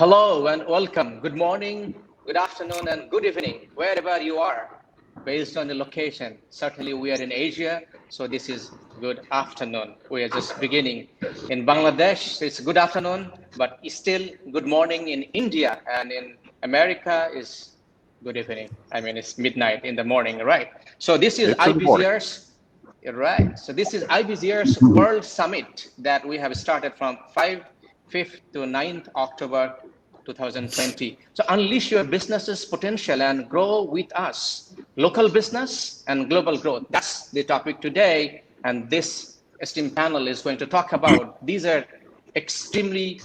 Hello and welcome. Good morning, good afternoon, and good evening, wherever you are, based on the location. Certainly, we are in Asia, so this is good afternoon. We are just beginning. In Bangladesh, it's good afternoon, but it's still good morning in India, and in America is good evening. I mean, it's midnight in the morning, right? So this is It's in the morning. IBGR's, right? So this is IBGR's World Summit that we have started from 5th to 9th October 2020. So unleash your business's potential and grow with us. Local business and global growth. That's the topic today. And this esteemed panel is going to talk about. These are extremely,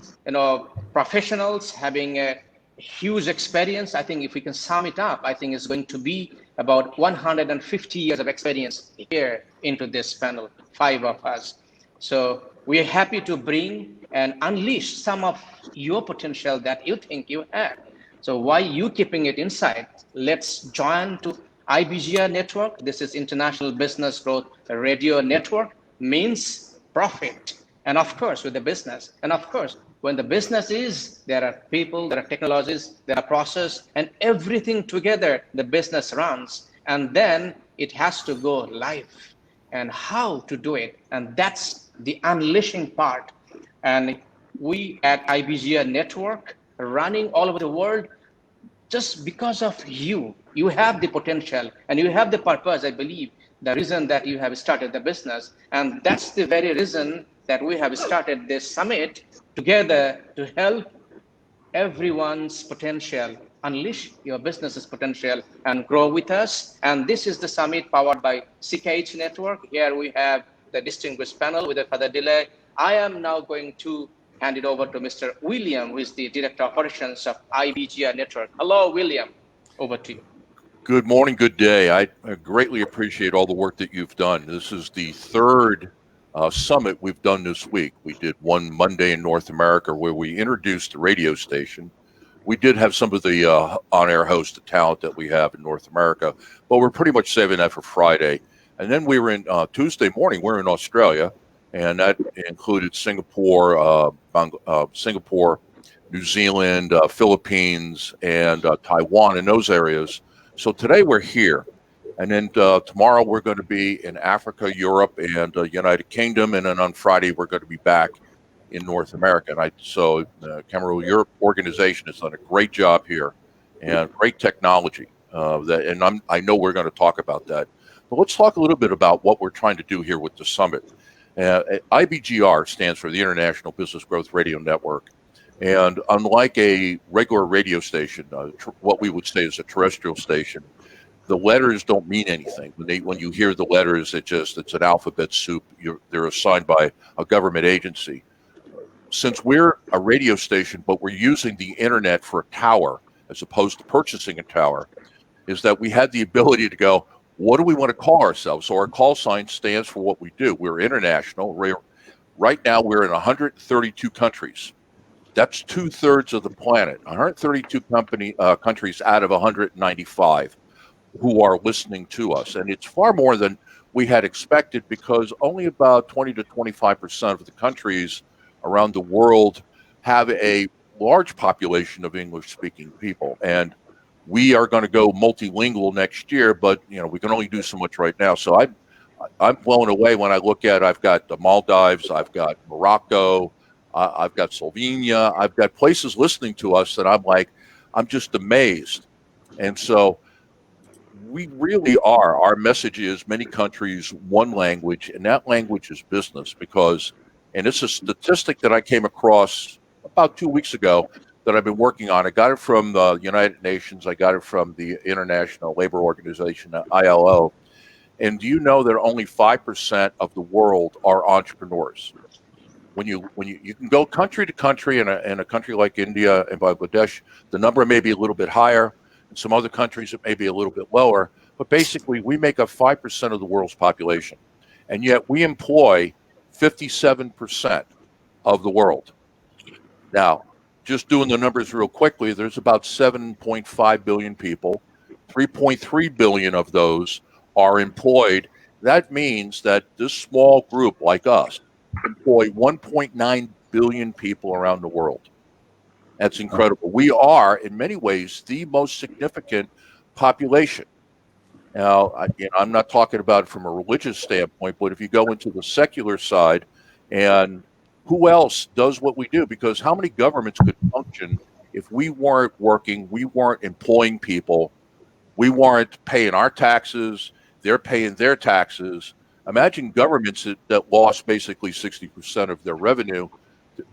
professionals having a huge experience. I think if we can sum it up, I think it's going to be about 150 years of experience here into this panel, five of us. So we are happy to bring and unleash some of your potential that you think you have. So why you keeping it inside? Let's join to IBGR network. This is International Business Growth Radio Network, means profit. And of course, with the business. And of course, when the business is, there are people, there are technologies, there are process, and everything together, the business runs. And then it has to go live. And how to do it. And that's the unleashing part. And we at IBGR Network running all over the world just because of you. You have the potential and you have the purpose, I believe, the reason that you have started the business. And that's the very reason that we have started this summit together to help everyone's potential, unleash your business's potential and grow with us. And this is the summit powered by CKH Network. Here we have the distinguished panel. Without further delay, I am now going to hand it over to Mr. William, who is the Director of Operations of IBGR Network. Hello, William. Over to you. Good morning, good day. I greatly appreciate all the work that you've done. This is the third summit we've done this week. We did one Monday in North America where we introduced the radio station. We did have some of the on-air host, the talent that we have in North America, but we're pretty much saving that for Friday. And then we were in Tuesday morning, we're in Australia, and that included Singapore, New Zealand, Philippines, and Taiwan, and those areas. So today we're here. And then tomorrow we're going to be in Africa, Europe, and United Kingdom. And then on Friday we're going to be back in North America. And so the Cameroon Europe organization has done a great job here and great technology. I know we're going to talk about that. But let's talk a little bit about what we're trying to do here with the summit. IBGR stands for the International Business Growth Radio Network. And unlike a regular radio station, what we would say is a terrestrial station, the letters don't mean anything. When you hear the letters, it's an alphabet soup. They're assigned by a government agency. Since we're a radio station, but we're using the internet for a tower as opposed to purchasing a tower, is that we had the ability to go, what do we want to call ourselves? So our call sign stands for what we do. We're international. Right now, we're in 132 countries. That's 2/3 of the planet. 132 countries out of 195 who are listening to us. And it's far more than we had expected because only about 20 to 25% of the countries around the world have a large population of English-speaking people. And we are going to go multilingual next year, but we can only do so much right now. So I'm blown away when I look at I've got the Maldives, I've got Morocco, I've got Slovenia, I've got places listening to us that I'm just amazed. And so we really are. Our message is many countries, one language, and that language is business and it's a statistic that I came across about 2 weeks ago that I've been working on. I got it from the United Nations. I got it from the International Labor Organization, ILO. And do you know that only 5% of the world are entrepreneurs? When you can go country to country in a country like India and Bangladesh, the number may be a little bit higher. In some other countries, it may be a little bit lower. But basically, we make up 5% of the world's population. And yet we employ 57% of the world. Now, just doing the numbers real quickly, there's about 7.5 billion people. 3.3 billion of those are employed. That means that this small group like us employ 1.9 billion people around the world. That's incredible. We are, in many ways, the most significant population. Now, I'm not talking about it from a religious standpoint, but if you go into the secular side, and who else does what we do? Because how many governments could function if we weren't working, we weren't employing people, we weren't paying our taxes, they're paying their taxes? Imagine governments that lost basically 60% of their revenue,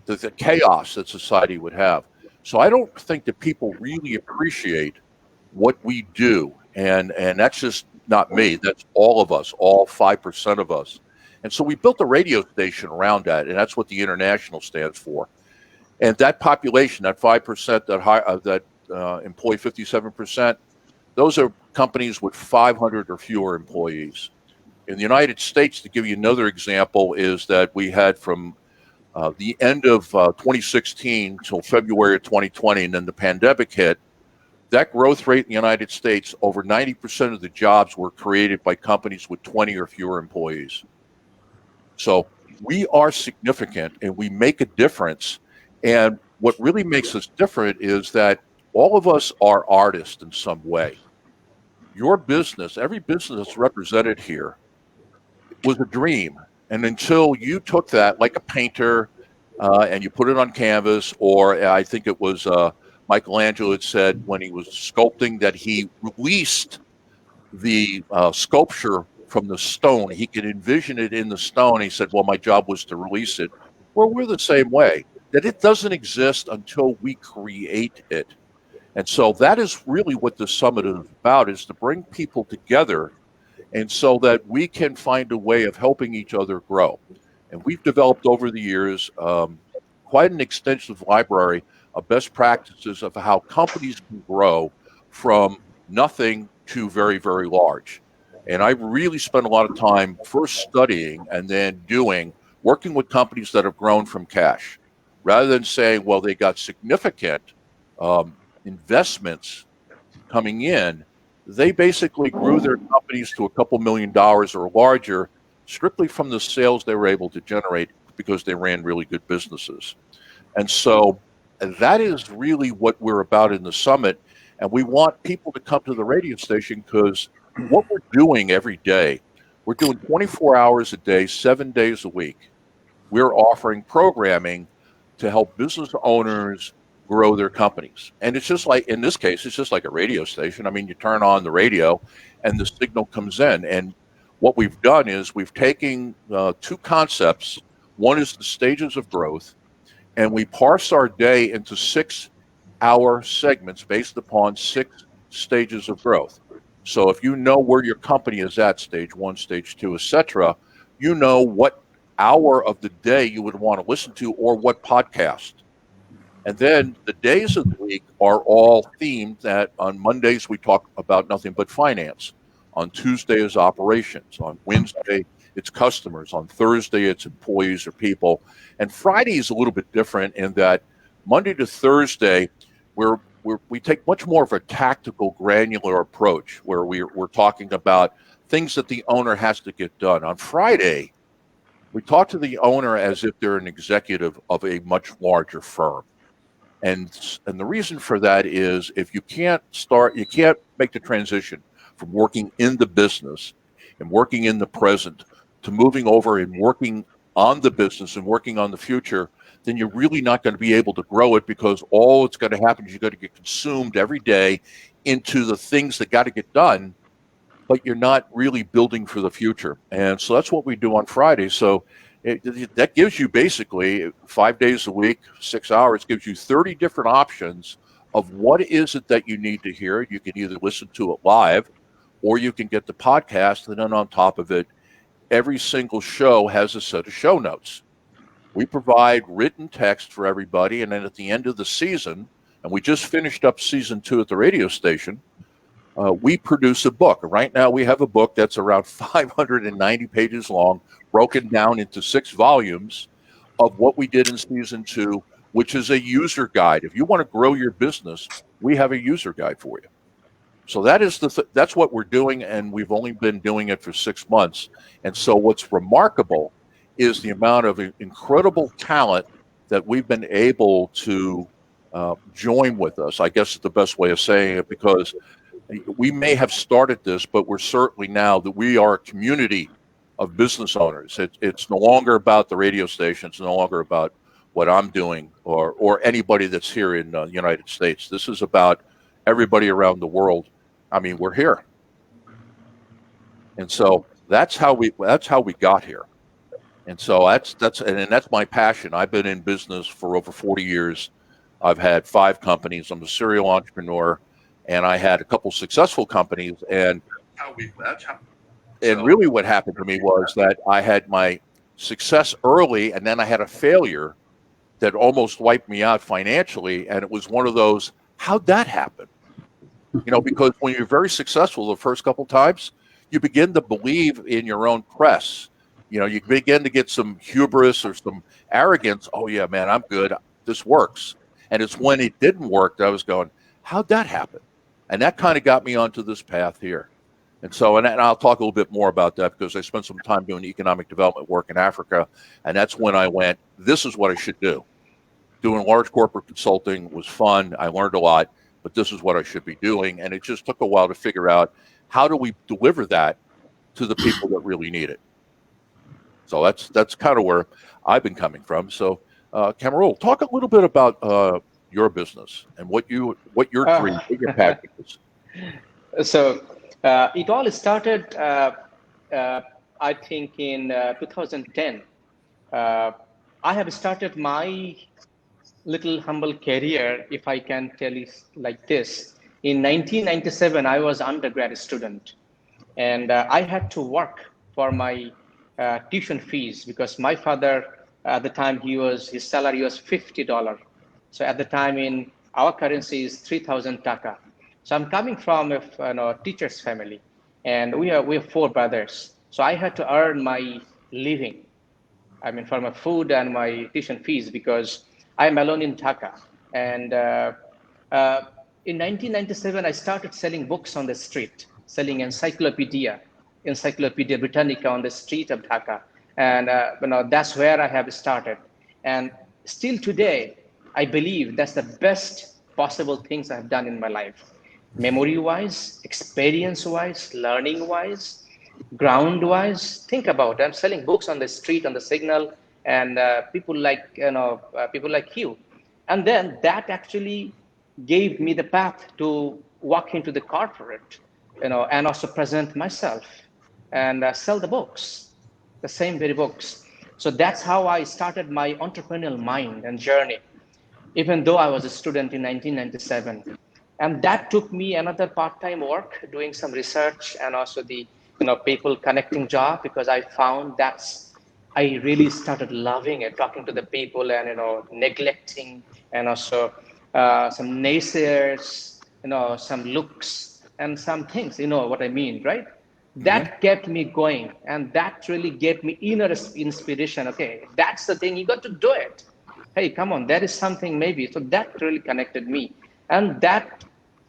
the chaos that society would have. So I don't think that people really appreciate what we do, and that's just not me. That's all of us, all 5% of us. And so we built a radio station around that, and that's what the international stands for. And that population, that 5% that employ 57%, those are companies with 500 or fewer employees. In the United States, to give you another example, is that we had from the end of 2016 till February of 2020, and then the pandemic hit. That growth rate in the United States, over 90% of the jobs were created by companies with 20 or fewer employees. So we are significant and we make a difference. And what really makes us different is that all of us are artists in some way. Your business, every business that's represented here, was a dream. And until you took that like a painter and you put it on canvas, or I think it was Michelangelo had said when he was sculpting that he released the sculpture from the stone. He could envision it in the stone. He said, well, my job was to release it. Well, we're the same way, that it doesn't exist until we create it. And so that is really what the summit is about, is to bring people together and so that we can find a way of helping each other grow. And we've developed over the years quite an extensive library of best practices of how companies can grow from nothing to very, very large. And I really spent a lot of time first studying and then working with companies that have grown from cash, rather than saying, well, they got significant investments coming in. They basically grew their companies to a couple $1 million or larger strictly from the sales they were able to generate because they ran really good businesses. And so that is really what we're about in the summit. And we want people to come to the radio station because what we're doing every day, we're doing 24 hours a day, 7 days a week. We're offering programming to help business owners grow their companies. And it's just like, in this case, it's just like a radio station. I mean, you turn on the radio and the signal comes in. And what we've done is we've taken two concepts. One is the stages of growth, and we parse our day into 6-hour segments based upon 6 stages of growth. So if you know where your company is at, stage 1, stage 2, etc., you know what hour of the day you would want to listen to or what podcast. And then the days of the week are all themed that on Mondays we talk about nothing but finance. On Tuesday is operations. On Wednesday, it's customers. On Thursday, it's employees or people. And Friday is a little bit different in that Monday to Thursday, we take much more of a tactical, granular approach where we're talking about things that the owner has to get done. On Friday, we talk to the owner as if they're an executive of a much larger firm. And the reason for that is if you can't make the transition from working in the business and working in the present to moving over and working on the business and working on the future, then you're really not going to be able to grow it, because all that's going to happen is you're going to get consumed every day into the things that got to get done, but you're not really building for the future. And so that's what we do on Friday. So that gives you basically 5 days a week, 6 hours, gives you 30 different options of what is it that you need to hear. You can either listen to it live or you can get the podcast. And then on top of it, every single show has a set of show notes. We provide written text for everybody. And then at the end of the season, and we just finished up season 2 at the radio station, we produce a book. Right now we have a book that's around 590 pages long, broken down into 6 volumes of what we did in season 2, which is a user guide. If you want to grow your business, we have a user guide for you. So that is that's what we're doing, and we've only been doing it for 6 months. And so what's remarkable is the amount of incredible talent that we've been able to join with us. I guess is the best way of saying it, because we may have started this, but we're certainly now that we are a community of business owners. It's no longer about the radio station. It's no longer about what I'm doing or anybody that's here in the United States. This is about everybody around the world. I mean, we're here, and so that's how we got here. And so that's my passion. I've been in business for over 40 years. I've had 5 companies. I'm a serial entrepreneur, and I had a couple successful companies. And really what happened to me was that I had my success early, and then I had a failure that almost wiped me out financially. And it was one of those, how'd that happen? Because when you're very successful the first couple times, you begin to believe in your own press. You begin to get some hubris or some arrogance. Oh, yeah, man, I'm good. This works. And it's when it didn't work that I was going, how'd that happen? And that kind of got me onto this path here. And so, and I'll talk a little bit more about that because I spent some time doing economic development work in Africa. And that's when I went, this is what I should do. Doing large corporate consulting was fun. I learned a lot, but this is what I should be doing. And it just took a while to figure out, how do we deliver that to the people that really need it? So that's kind of where I've been coming from. So, Camarul, talk a little bit about your business and what your dream, what your passion is. So it all started, I think, in 2010. I have started my little humble career, if I can tell you like this. In 1997, I was undergrad student, and I had to work for my tuition fees because my father, at the time, his salary was $50. So at the time, in our currency is 3,000 taka. So I'm coming from a teacher's family, and we have 4 brothers. So I had to earn my living. I mean, for my food and my tuition fees, because I'm alone in Dhaka. And in 1997, I started selling books on the street, selling Encyclopedia Britannica on the street of Dhaka. And that's where I have started. And still today, I believe that's the best possible things I've done in my life. Memory-wise, experience-wise, learning-wise, ground-wise. Think about it. I'm selling books on the street, on the signal, and people like you. And then that actually gave me the path to walk into the corporate, and also present myself and sell the books, the same very books. So that's how I started my entrepreneurial mind and journey, even though I was a student in 1997. And that took me another part-time work, doing some research and also the people connecting job, because I found I really started loving it, talking to the people and neglecting, and also some naysayers, some looks and some things, what I mean, right? That kept me going, and that really gave me inner inspiration. Okay, that's the thing, you got to do it. Hey, come on, there is something maybe. So that really connected me. And that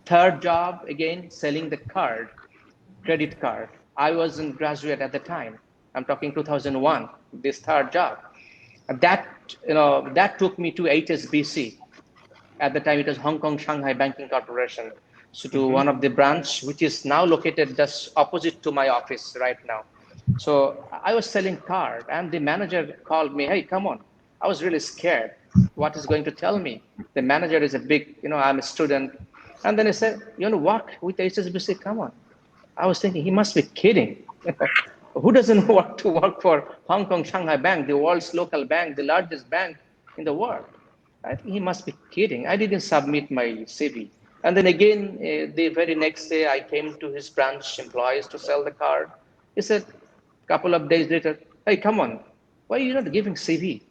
third job, again, selling the credit card. I wasn't graduate at the time. I'm talking 2001, this third job. And that took me to HSBC. At the time, it was Hong Kong Shanghai Banking Corporation. So to one of the branch, which is now located just opposite to my office right now. So I was selling card, and the manager called me, hey, come on. I was really scared. What is going to tell me? The manager is a big, I'm a student. And then he said, you want to work with HSBC? Come on. I was thinking, he must be kidding. Who doesn't want to work for Hong Kong Shanghai Bank, the world's local bank, the largest bank in the world? I think he must be kidding. I didn't submit my CV. And then again, the very next day, I came to his branch employees to sell the card. He said, a couple of days later, hey, come on, why are you not giving CV?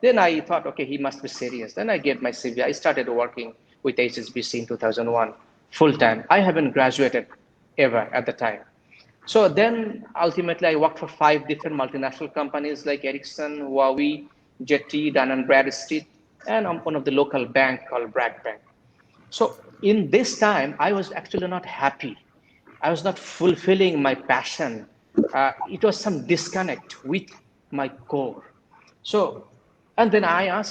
Then I thought, okay, he must be serious. Then I gave my CV. I started working with HSBC in 2001, full-time. I haven't graduated ever at the time. So then ultimately I worked for 5 different multinational companies like Ericsson, Huawei, Jetty, Dun & Bradstreet, and one of the local bank called Bragg Bank. So in this time, I was actually not happy. I was not fulfilling my passion. It was some disconnect with my core. So, and then I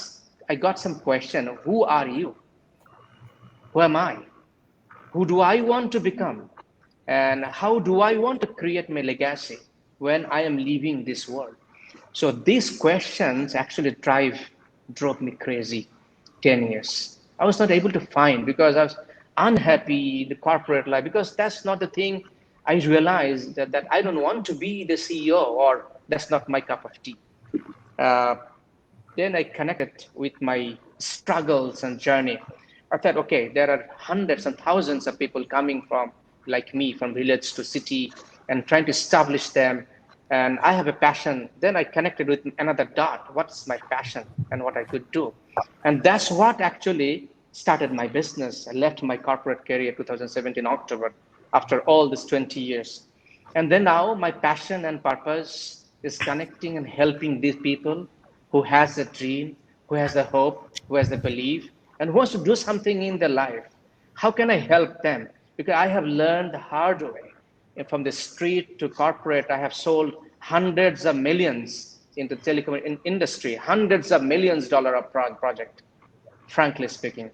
got some question, who are you? Who am I? Who do I want to become? And how do I want to create my legacy when I am leaving this world? So these questions actually drove me crazy 10 years. I was not able to find because I was unhappy in the corporate life because that's not the thing. I realized that I don't want to be the CEO, or that's not my cup of tea. Uh, then I connected with my struggles and journey. I thought, okay, there are hundreds and thousands of people coming from, like me, from village to city and trying to establish them. And I have a passion. Then I connected with another dot. What's my passion and what I could do? And that's what actually started my business. I left my corporate career 2017 October after all this 20 years. And then now my passion and purpose is connecting and helping these people who has a dream, who has a hope, who has a belief, and who wants to do something in their life. How can I help them? Because I have learned the hard way. And from the street to corporate, I have sold hundreds of millions in the telecom industry, hundreds of millions dollar of project, frankly speaking,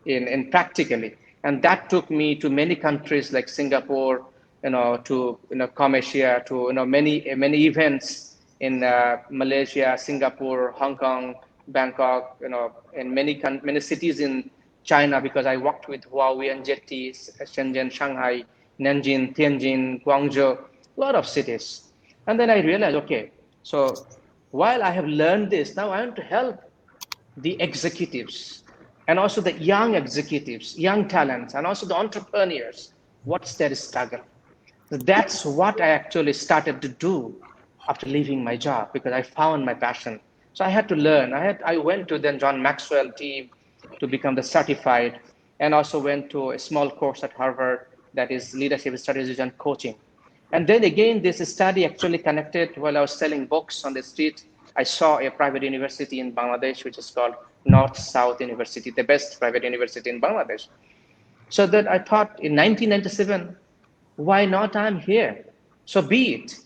in practically. And that took me to many countries like Singapore, to Commercia, to many events in Malaysia, Singapore, Hong Kong, Bangkok, in many cities in China, because I worked with Huawei and Jetty, Shenzhen, Shanghai, Nanjing, Tianjin, Guangzhou, a lot of cities. And then I realized, okay, so while I have learned this, now I want to help the executives and also the young executives, young talents, and also the entrepreneurs. What's their struggle? So that's what I actually started to do after leaving my job, because I found my passion. So I had to learn. I went to then John Maxwell team to become the certified, and also went to a small course at Harvard that is leadership strategies and coaching. And then again, this study actually connected while I was selling books on the street. I saw a private university in Bangladesh, which is called North South University, the best private university in Bangladesh. So that I thought in 1997, why not I'm here? So be it.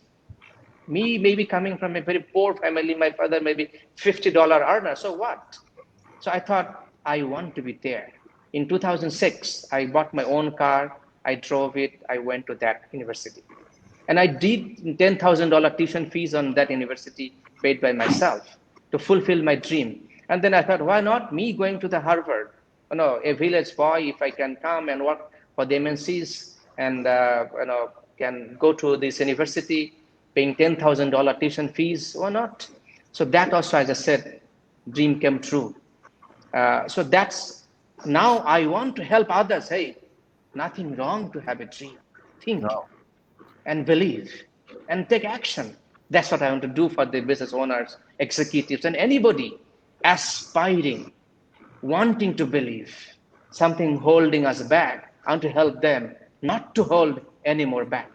Me maybe coming from a very poor family, my father maybe $50 earner, so what? So I thought I want to be there. In 2006, I bought my own car, I drove it, I went to that university. And I did $10,000 tuition fees on that university paid by myself to fulfill my dream. And then I thought, why not me going to the Harvard? A village boy, if I can come and work for the MNCs and can go to this university paying $10,000 tuition fees, why not? So that also, as I said, dream came true. So that's now I want to help others. Hey, nothing wrong to have a dream. Think No. and believe and take action. That's what I want to do for the business owners, executives, and anybody aspiring, wanting to believe, something holding us back. I want to help them not to hold any more back.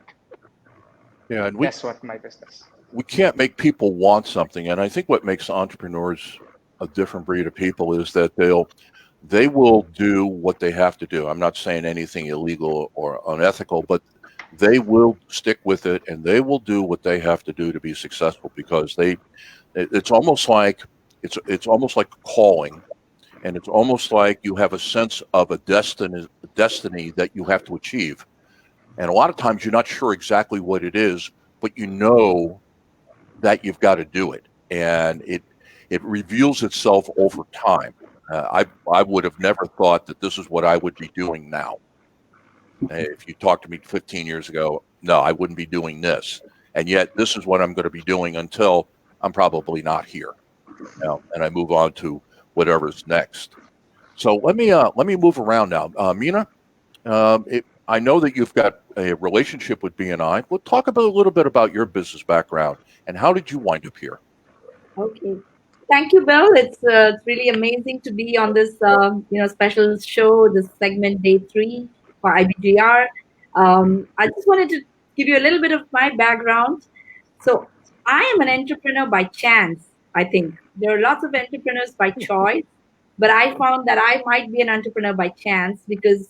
Yeah, and That's what my business. we can't make people want something. And I think what makes entrepreneurs a different breed of people is that they will do what they have to do. I'm not saying anything illegal or unethical, but they will stick with it and they will do what they have to do to be successful, because it's almost like it's almost like calling, and it's almost like you have a sense of a destiny that you have to achieve. And a lot of times you're not sure exactly what it is, but you know that you've got to do it, and it reveals itself over time. I would have never thought that this is what I would be doing now. If you talked to me 15 years ago, no, I wouldn't be doing this. And yet this is what I'm going to be doing until I'm probably not here. And I move on to whatever's next. So let me move around now. Mina, I know that you've got a relationship with BNI. We'll talk about a little bit about your business background and how did you wind up here? Okay. Thank you, Bill. It's really amazing to be on this special show, this segment day 3 for IBGR. I just wanted to give you a little bit of my background. So I am an entrepreneur by chance. I think there are lots of entrepreneurs by choice, but I found that I might be an entrepreneur by chance because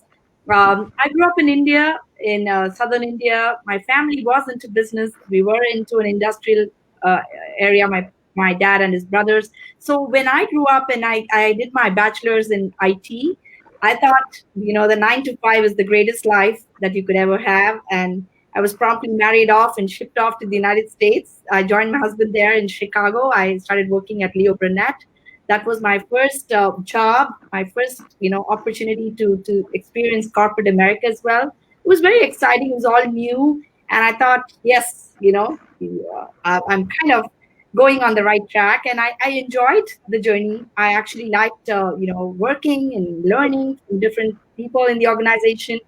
I grew up in India, in southern India. My family was into business. We were into an industrial area. My dad and his brothers. So when I grew up and I did my bachelor's in IT, I thought, the 9 to 5 is the greatest life that you could ever have. And I was promptly married off and shipped off to the United States. I joined my husband there in Chicago. I started working at Leo Burnett. That was my first job, my first, opportunity to experience corporate America as well. It was very exciting. It was all new. And I thought, yes, I'm kind of going on the right track, and I enjoyed the journey. I actually liked working and learning from different people in the organization,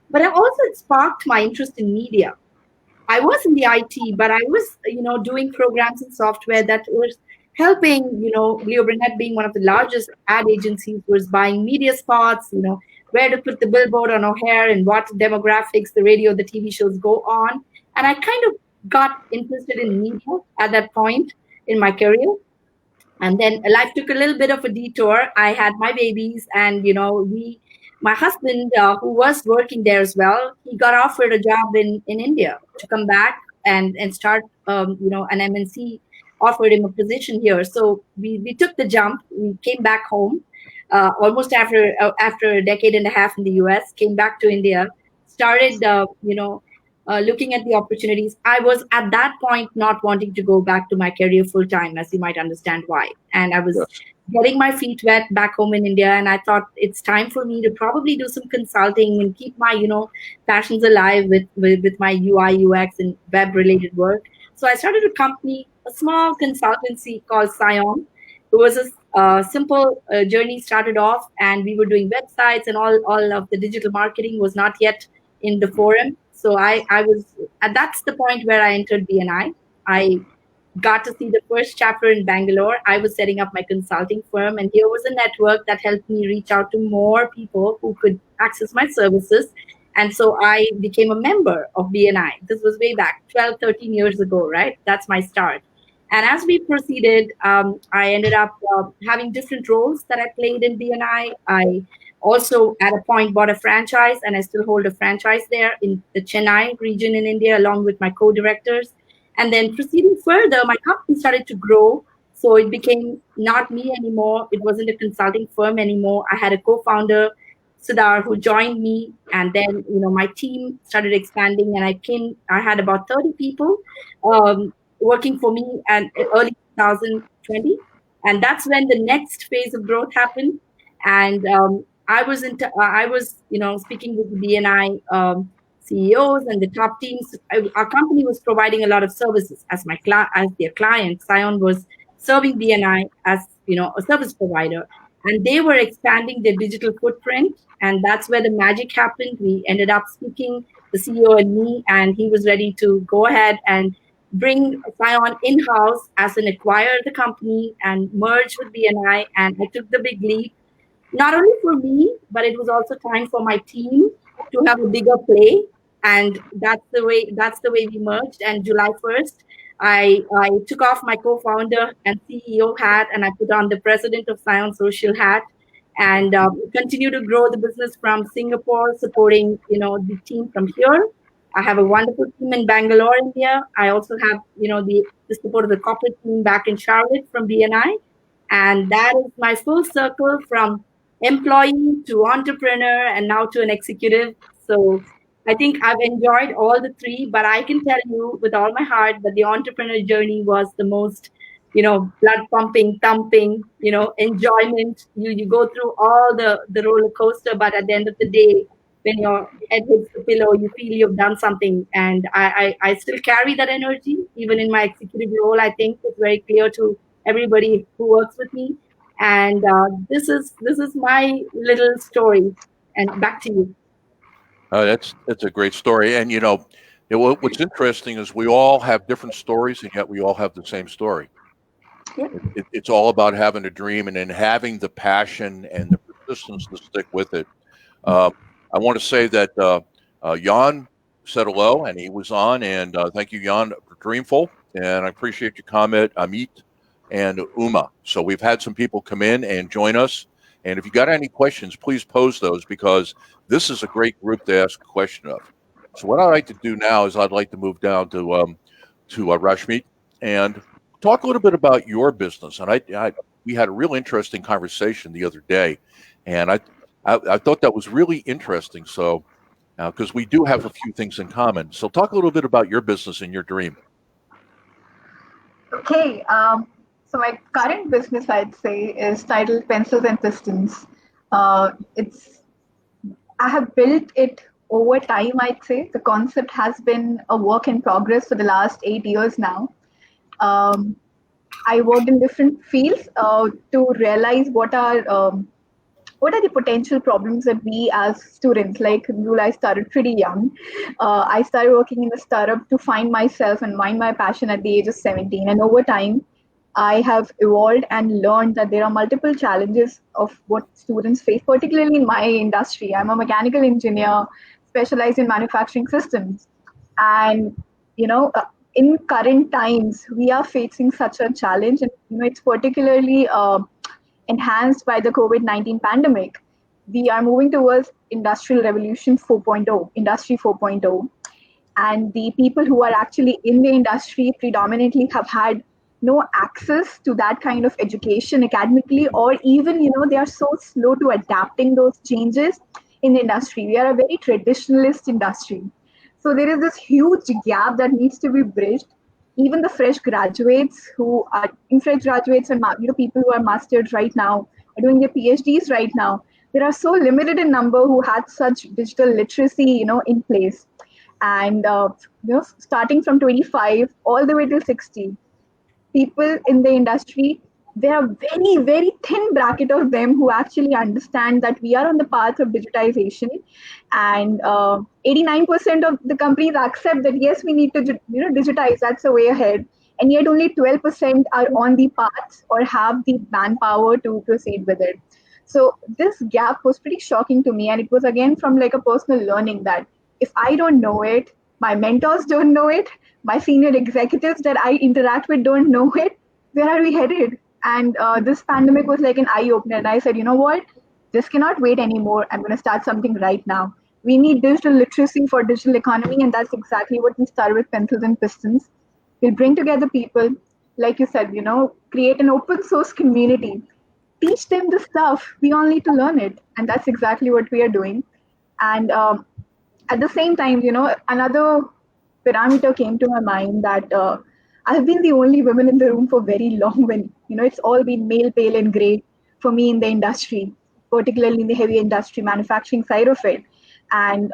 but I also it sparked my interest in media. I was in the IT, but I was, doing programs and software that was helping, Leo Burnett being one of the largest ad agencies was buying media spots, where to put the billboard on O'Hare and what demographics the radio, the TV shows go on. And I kind of got interested in media at that point in my career. And then life took a little bit of a detour. I had my babies, and my husband, who was working there as well, he got offered a job in India to come back and start, an MNC offered him a position here. So we took the jump. We came back home, almost after a decade and a half in the US. Came back to India, started, looking at the opportunities. I was at that point not wanting to go back to my career full time, as you might understand why. And I was Yes. getting my feet wet back home in India, and I thought it's time for me to probably do some consulting and keep my, passions alive with my UI, UX, and web related work. So I started a company, a small consultancy called Scion. It was a simple journey started off, and we were doing websites, and all of the digital marketing was not yet in the forum. So I was, that's the point where I entered BNI. I got to see the first chapter in Bangalore. I was setting up my consulting firm, and here was a network that helped me reach out to more people who could access my services. And so I became a member of BNI. This was way back 12, 13 years ago, right? That's my start. And as we proceeded, I ended up having different roles that I played in BNI. I also, at a point, bought a franchise, and I still hold a franchise there in the Chennai region in India, along with my co-directors. And then proceeding further, my company started to grow. So it became not me anymore. It wasn't a consulting firm anymore. I had a co-founder, Sudhar, who joined me. And then, my team started expanding, and I had about 30 people working for me at early 2020. And that's when the next phase of growth happened. And I was, speaking with the BNI CEOs and the top teams. Our company was providing a lot of services as as their client. Scion was serving BNI as, a service provider, and they were expanding their digital footprint. And that's where the magic happened. We ended up speaking, the CEO and me, and he was ready to go ahead and bring Scion in-house as an acquire the company and merge with BNI. And I took the big leap, not only for me, but it was also time for my team to have a bigger play. And that's the way we merged. And July 1st, I took off my co-founder and CEO hat, and I put on the president of Scion Social hat, and continue to grow the business from Singapore, supporting the team from here. I have a wonderful team in Bangalore, India. I also have the support of the corporate team back in Charlotte from BNI, and that is my full circle from employee to entrepreneur and now to an executive. So I think I've enjoyed all the three, but I can tell you with all my heart that the entrepreneur journey was the most, blood pumping, thumping, enjoyment. You go through all the roller coaster, but at the end of the day, when your head hits the pillow, you feel you've done something. And I still carry that energy, even in my executive role. I think it's very clear to everybody who works with me. And this is my little story. And back to you. That's a great story. And what's interesting is we all have different stories, and yet we all have the same story. Yeah. It's all about having a dream and then having the passion and the persistence to stick with it. I want to say that Jan said hello, and he was on, and thank you, Jan, for Dreamful, and I appreciate your comment, Amit and Uma. So we've had some people come in and join us, and if you got any questions, please pose those, because this is a great group to ask a question of. So what I'd like to do now is I'd like to move down to Rashmeet and talk a little bit about your business. And we had a real interesting conversation the other day, and I thought that was really interesting. So, because we do have a few things in common. So, talk a little bit about your business and your dream. Okay, so my current business, I'd say, is titled Pencils and Pistons. It's I have built it over time. I'd say the concept has been a work in progress for the last 8 years now. Um, I worked in different fields to realize what are the potential problems that we as students, like Lula, I started pretty young. I started working in a startup to find myself and find my passion at the age of 17. And over time, I have evolved and learned that there are multiple challenges of what students face, particularly in my industry. I'm a mechanical engineer specialized in manufacturing systems. And, you know, in current times, we are facing such a challenge. And, it's particularly enhanced by the COVID-19 pandemic. We are moving towards Industrial Revolution 4.0, Industry 4.0. And the people who are actually in the industry predominantly have had no access to that kind of education academically, or even, they are so slow to adapting those changes in the industry. We are a very traditionalist industry. So there is this huge gap that needs to be bridged. Even the fresh graduates who are fresh graduates and people who are mastered right now are doing their PhDs right now. There are so limited in number who had such digital literacy, in place. And starting from 25 all the way till 60, people in the industry, there are very, very thin bracket of them who actually understand that we are on the path of digitization. And 89% of the companies accept that, yes, we need to digitize, that's the way ahead. And yet only 12% are on the path or have the manpower to proceed with it. So this gap was pretty shocking to me. And it was again from like a personal learning that if I don't know it, my mentors don't know it, my senior executives that I interact with don't know it, where are we headed? And this pandemic was like an eye opener. And I said, you know what? This cannot wait anymore. I'm going to start something right now. We need digital literacy for digital economy. And that's exactly what we started with Pencils and Pistons. We'll bring together people, like you said, create an open source community, teach them the stuff. We all need to learn it. And that's exactly what we are doing. And at the same time, another parameter came to my mind that I've been the only woman in the room for very long when, it's all been male, pale, and gray for me in the industry, particularly in the heavy industry manufacturing side of it. And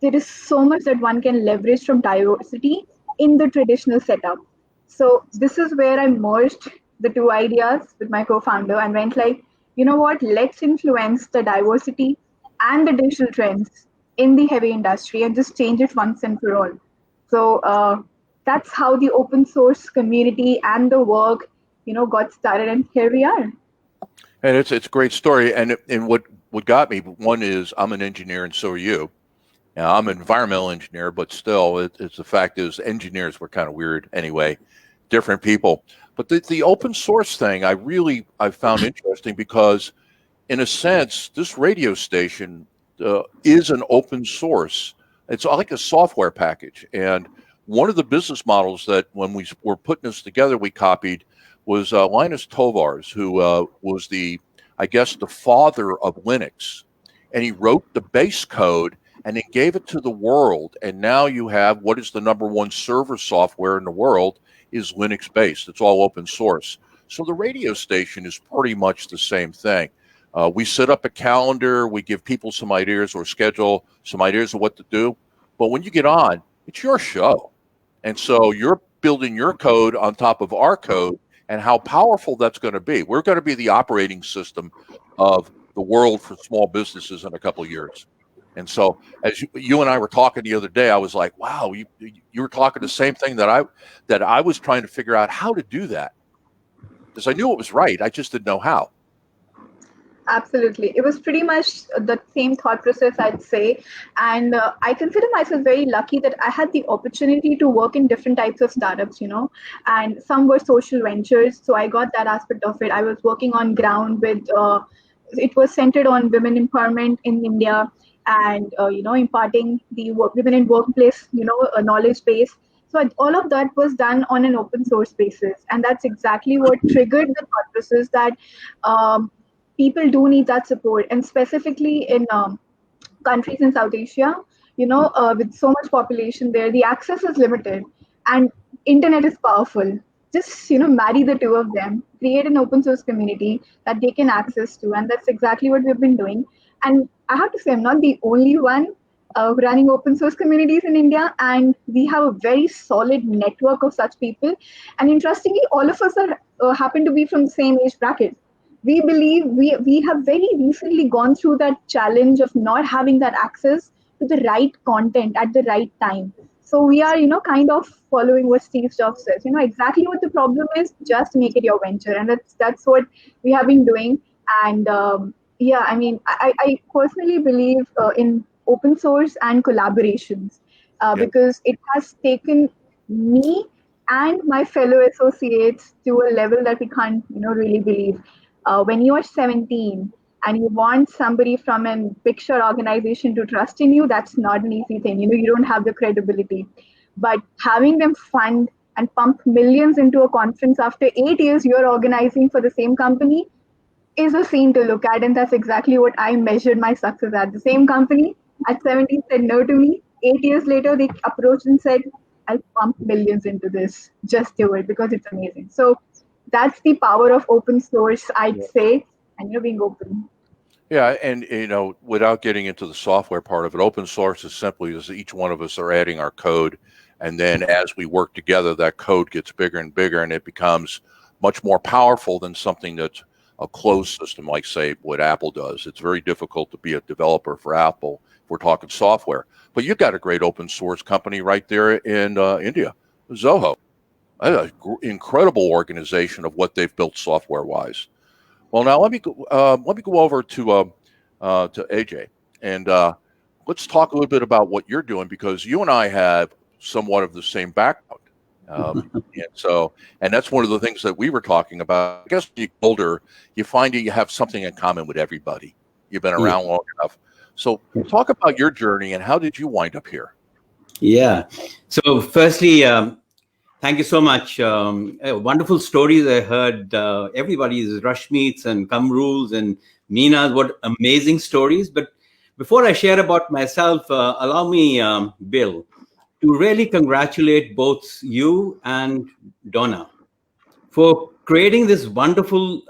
there is so much that one can leverage from diversity in the traditional setup. So this is where I merged the two ideas with my co-founder and went like, you know what, let's influence the diversity and the digital trends in the heavy industry and just change it once and for all. So that's how the open source community and the work, got started, and here we are. And it's a great story. And what got me, one is I'm an engineer and so are you. Now, I'm an environmental engineer, but still, it's the fact is engineers were kind of weird anyway, different people. But the open source thing, I found interesting because, in a sense, this radio station is an open source. It's like a software package. And one of the business models that when we were putting this together, we copied was Linus Torvalds, who was I guess, the father of Linux. And he wrote the base code and then gave it to the world. And now you have what is the number one server software in the world is Linux based. It's all open source. So the radio station is pretty much the same thing. We set up a calendar, we give people some ideas or schedule some ideas of what to do. But when you get on, it's your show. And so you're building your code on top of our code and how powerful that's going to be. We're going to be the operating system of the world for small businesses in a couple of years. And so as you and I were talking the other day, I was like, wow, you were talking the same thing that I was trying to figure out how to do that. Because I knew it was right. I just didn't know how. Absolutely. It was pretty much the same thought process, I'd say. And I consider myself very lucky that I had the opportunity to work in different types of startups, and some were social ventures. So I got that aspect of it. I was working on ground with, it was centered on women empowerment in India and, imparting the women in workplace, a knowledge base. So all of that was done on an open source basis. And that's exactly what triggered the thought process that, people do need that support, and specifically in countries in South Asia, with so much population there, the access is limited, and internet is powerful. Just marry the two of them, create an open source community that they can access to, and that's exactly what we've been doing. And I have to say, I'm not the only one running open source communities in India, and we have a very solid network of such people. And interestingly, all of us are happen to be from the same age bracket. We believe we have very recently gone through that challenge of not having that access to the right content at the right time. So we are, kind of following what Steve Jobs says. Exactly what the problem is. Just make it your venture, and that's what we have been doing. And yeah, I mean, I personally believe in open source and collaborations because it has taken me and my fellow associates to a level that we can't, really believe. When you are 17 and you want somebody from a big shot organization to trust in you, that's not an easy thing. You don't have the credibility. But having them fund and pump millions into a conference after 8 years you're organizing for the same company is a scene to look at. And that's exactly what I measured my success at. The same company at 17 said no to me. 8 years later, they approached and said, I'll pump millions into this. Just do it because it's amazing. So that's the power of open source, I'd say, and you're being open. Yeah, and without getting into the software part of it, open source is simply as each one of us are adding our code, and then as we work together, that code gets bigger and bigger, and it becomes much more powerful than something that's a closed system, like say what Apple does. It's very difficult to be a developer for Apple if we're talking software. But you've got a great open source company right there in India, Zoho. An incredible organization of what they've built software wise. Well, now let me go over to AJ, and let's talk a little bit about what you're doing, because you and I have somewhat of the same background, and that's one of the things that we were talking about. I guess when you get older, you find that you have something in common with everybody. You've been around long enough. So talk about your journey and how did you wind up here? Yeah. So firstly, thank you so much. Wonderful stories I heard. Everybody's Rashmeets and Kamruls and Meenas, what amazing stories. But before I share about myself, allow me, Bill, to really congratulate both you and Donna for creating this wonderful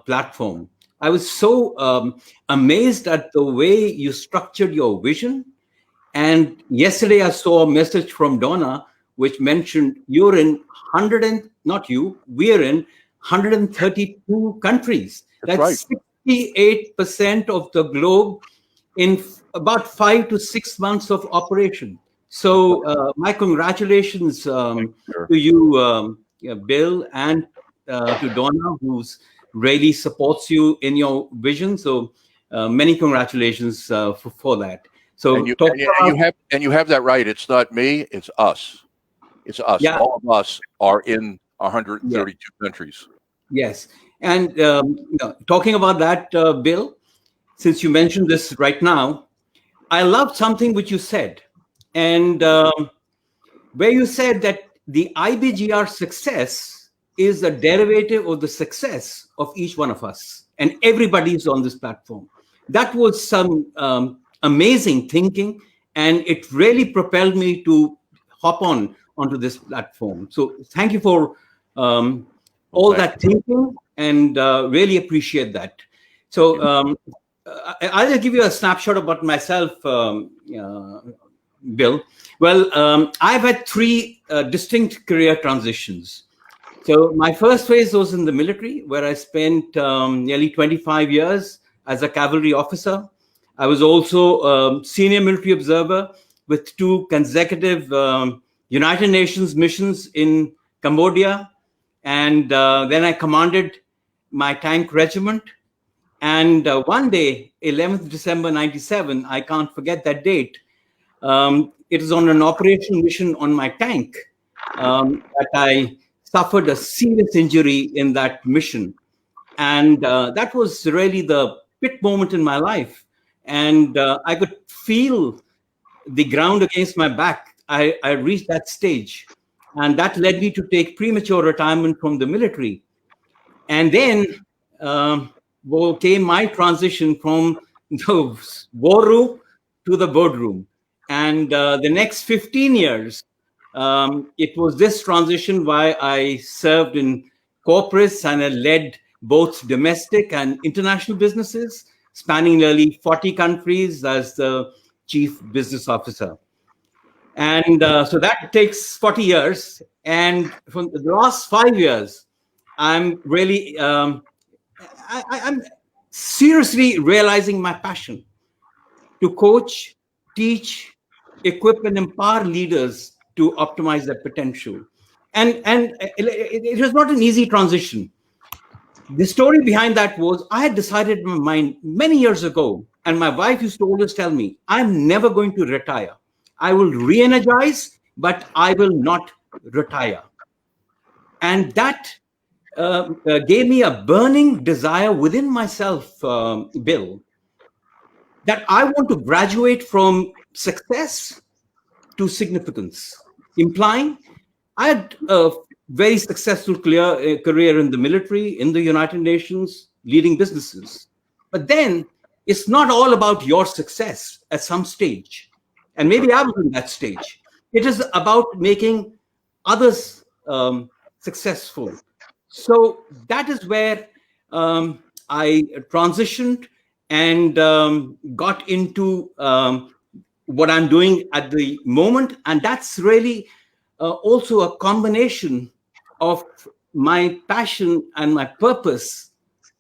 platform. I was so amazed at the way you structured your vision. And yesterday I saw a message from Donna which mentioned you're in we're in 132 countries. That's right. 68% of the globe in about 5 to 6 months of operation. So my congratulations to you, Bill, and to Donna, who's really supports you in your vision. So many congratulations for that. So you have that right. It's not me. It's us. It's us. Yeah. All of us are in 132 countries. Yes. And talking about that, Bill, since you mentioned this right now, I loved something which you said. And where you said that the IBGR success is a derivative of the success of each one of us. And everybody's on this platform. That was some amazing thinking. And it really propelled me to hop onto this platform. So thank you for all that thinking, and really appreciate that. So I'll give you a snapshot about myself, Bill. Well, I've had 3 distinct career transitions. So my first phase was in the military, where I spent nearly 25 years as a cavalry officer. I was also senior military observer with 2 consecutive United Nations missions in Cambodia. And then I commanded my tank regiment. And one day, 11th December 97, I can't forget that date. It was on an operational mission on my tank that I suffered a serious injury in that mission. And that was really the pit moment in my life. And I could feel the ground against my back. I reached that stage. And that led me to take premature retirement from the military. And then came my transition from the war room to the boardroom. And the next 15 years, it was this transition why I served in corporates and I led both domestic and international businesses, spanning nearly 40 countries as the chief business officer. And so that takes 40 years. And for the last 5 years, I'm really, I'm seriously realizing my passion to coach, teach, equip, and empower leaders to optimize their potential. And it was not an easy transition. The story behind that was I had decided in my mind many years ago, and my wife used to always tell me, I'm never going to retire. I will re-energize, but I will not retire. And that gave me a burning desire within myself, Bill, that I want to graduate from success to significance, implying I had a very successful career in the military, in the United Nations, leading businesses. But then it's not all about your success at some stage. And maybe I was in that stage. It is about making others successful. So that is where I transitioned and got into what I'm doing at the moment. And that's really also a combination of my passion and my purpose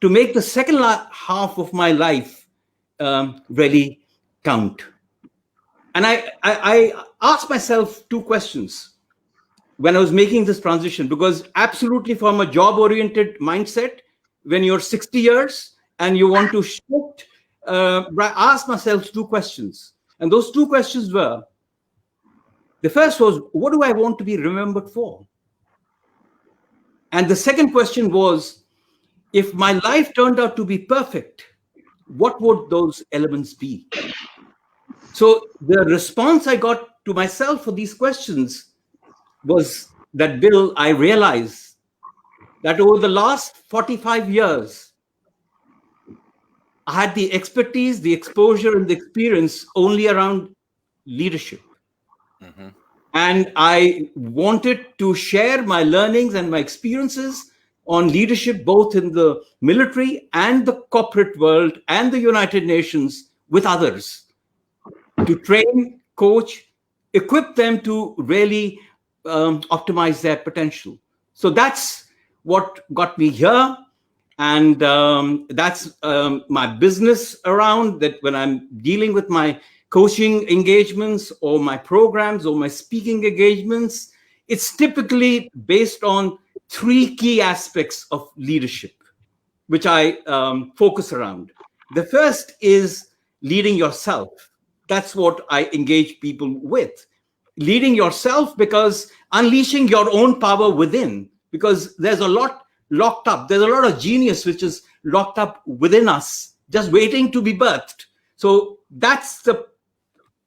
to make the second half of my life really count. And I asked myself two questions when I was making this transition, because absolutely from a job-oriented mindset, when you're 60 years and you want to shift, ask myself two questions. And those two questions were, the first was, what do I want to be remembered for? And the second question was, if my life turned out to be perfect, what would those elements be? So the response I got to myself for these questions was that, Bill, I realized that over the last 45 years, I had the expertise, the exposure, and the experience only around leadership. Mm-hmm. And I wanted to share my learnings and my experiences on leadership, both in the military and the corporate world and the United Nations, with others, to train, coach, equip them to really optimize their potential. So that's what got me here. And that's my business around that. When I'm dealing with my coaching engagements or my programs or my speaking engagements, it's typically based on three key aspects of leadership, which I focus around. The first is leading yourself. That's what I engage people with. Leading yourself, because unleashing your own power within, because there's a lot locked up. There's a lot of genius which is locked up within us, just waiting to be birthed. So that's the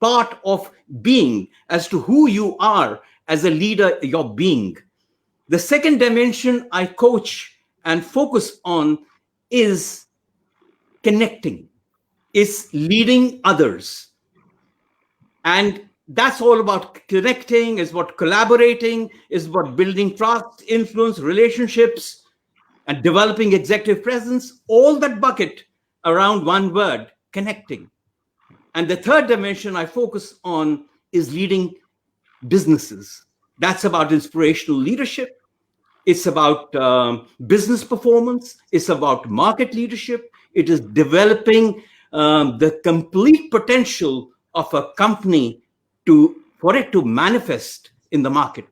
part of being, as to who you are as a leader, your being. The second dimension I coach and focus on is connecting, is leading others. And that's all about connecting, is about collaborating, is about building trust, influence, relationships, and developing executive presence, all that bucket around one word, connecting. And the third dimension I focus on is leading businesses. That's about inspirational leadership. It's about business performance. It's about market leadership. It is developing the complete potential of a company for it to manifest in the market.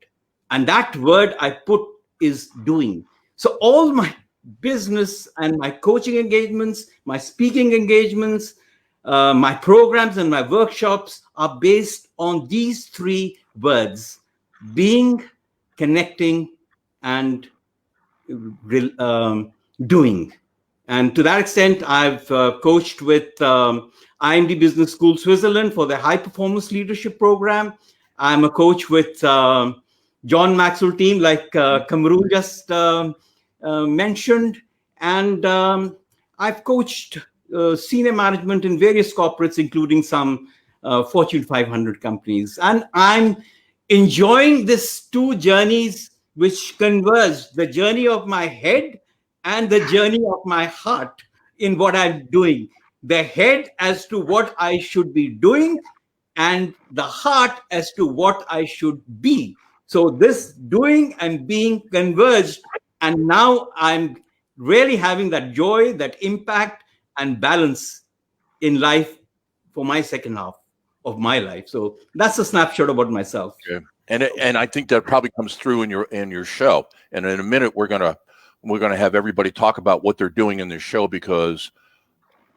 And that word I put is doing. So all my business and my coaching engagements, my speaking engagements, my programs and my workshops are based on these three words: being, connecting, and doing. And to that extent, I've coached with IMD Business School Switzerland for their high performance leadership program. I'm a coach with John Maxwell team, like Kamrul just mentioned. And I've coached senior management in various corporates, including some Fortune 500 companies. And I'm enjoying these two journeys which converge, the journey of my head and the journey of my heart in what I'm doing. The head as to what I should be doing, and the heart as to what I should be. So this doing and being converged, and now I'm really having that joy, that impact and balance in life for my second half of my life. So that's a snapshot about myself. Okay. And I think that probably comes through in your show. And in a minute we're gonna have everybody talk about what they're doing in this show, because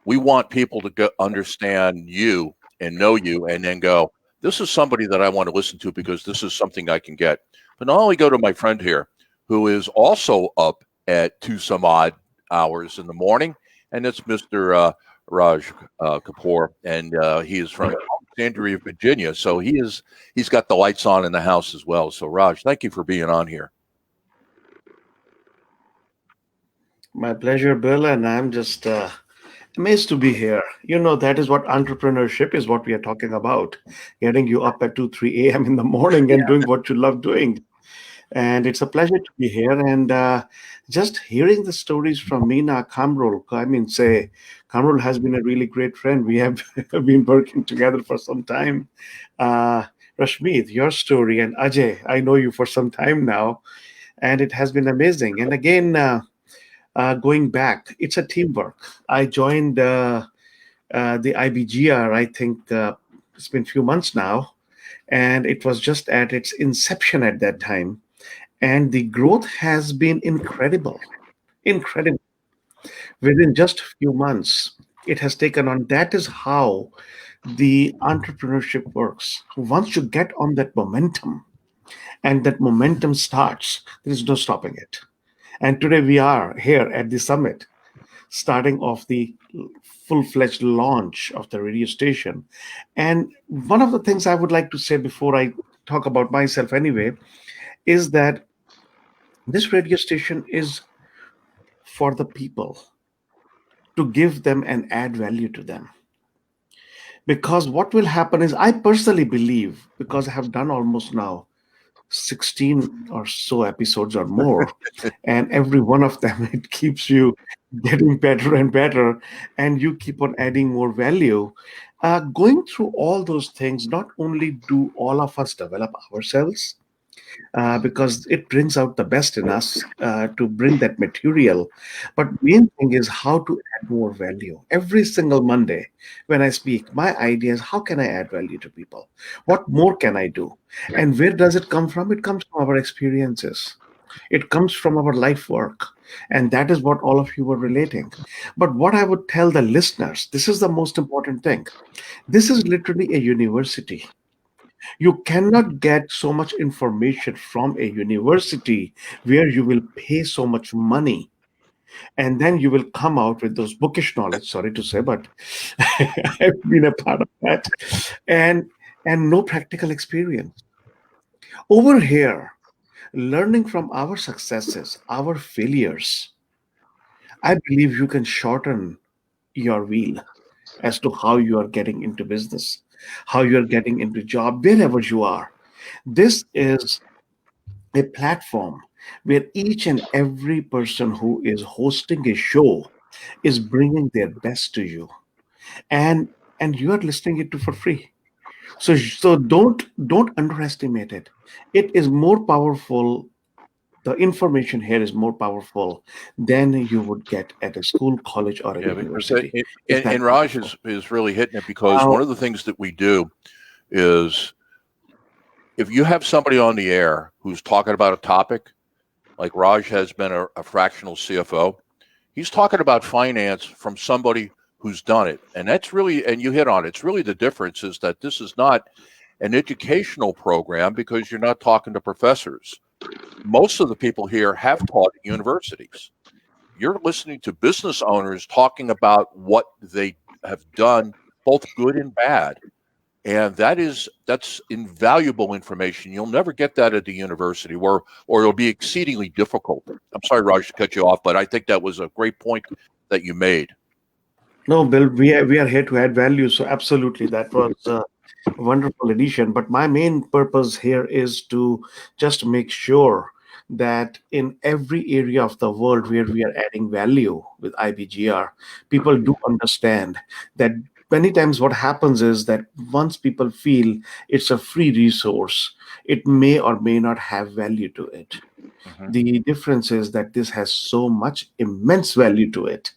we want people to understand you and know you, and then go, this is somebody that I want to listen to because this is something I can get. But not only go to my friend here, who is also up at 2 some odd hours in the morning, and it's Mr. Raj Kapoor, and he is from Alexandria, Virginia. So he's got the lights on in the house as well. So Raj, thank you for being on here. My pleasure, Bill, and I'm just amazed to be here. You know, that is what entrepreneurship is, what we are talking about. Getting you up at 2, 3 a.m. in the morning and doing what you love doing. And it's a pleasure to be here. And just hearing the stories from Meena, Kamrul, Kamrul has been a really great friend. We have been working together for some time. Rashmeet, your story, and Ajay, I know you for some time now, and it has been amazing. And again, going back, it's a teamwork. I joined the IBGR, I think it's been a few months now, and it was just at its inception at that time. And the growth has been incredible. Incredible. Within just a few months, it has taken on. That is how the entrepreneurship works. Once you get on that momentum, and that momentum starts, there is no stopping it. And today we are here at the summit, starting off the full-fledged launch of the radio station. And one of the things I would like to say before I talk about myself anyway, is that this radio station is for the people, to give them and add value to them. Because what will happen is, I personally believe, because I have done almost now 16 or so episodes or more, and every one of them, it keeps you getting better and better, and you keep on adding more value. Going through all those things, not only do all of us develop ourselves, because it brings out the best in us to bring that material. But main thing is how to add more value. Every single Monday when I speak, my idea is, how can I add value to people? What more can I do? And where does it come from? It comes from our experiences. It comes from our life work. And that is what all of you were relating. But what I would tell the listeners, this is the most important thing. This is literally a university. You cannot get so much information from a university where you will pay so much money, and then you will come out with those bookish knowledge. Sorry to say, but I've been a part of that, and no practical experience. Over here, learning from our successes, our failures, I believe you can shorten your wheel as to how you are getting into business, how you are getting into job, wherever you are. This is a platform where each and every person who is hosting a show is bringing their best to you, and you are listening it to for free. So don't underestimate it. It is more powerful. The information here is more powerful than you would get at a school, college, or a Yeah, because university. It's that and Raj powerful. is really hitting it, because one of the things that we do is, if you have somebody on the air who's talking about a topic, like Raj has been a fractional CFO, he's talking about finance from somebody who's done it. And that's really, and you hit on it, it's really the difference is that this is not an educational program, because you're not talking to professors. Most of the people here have taught at universities. You're listening to business owners talking about what they have done, both good and bad. And that's invaluable information. You'll never get that at the university, or it'll be exceedingly difficult. I'm sorry, Raj, to cut you off, but I think that was a great point that you made. No, Bill, we are here to add value. So absolutely, that was a wonderful addition. But my main purpose here is to just make sure that in every area of the world where we are adding value with IBGR, people do understand that many times what happens is that once people feel it's a free resource, it may or may not have value to it. Mhm. The difference is that this has so much immense value to it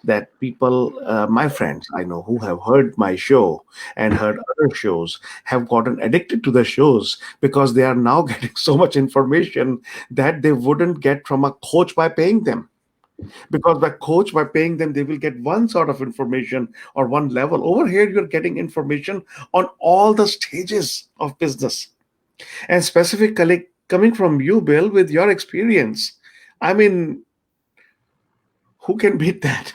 that people, my friends I know who have heard my show and heard other shows, have gotten addicted to the shows because they are now getting so much information that they wouldn't get from a coach by paying them. Because by coach, by paying them, they will get one sort of information or one level. Over here, you're getting information on all the stages of business. And specifically coming from you, Bill, with your experience, I mean, who can beat that?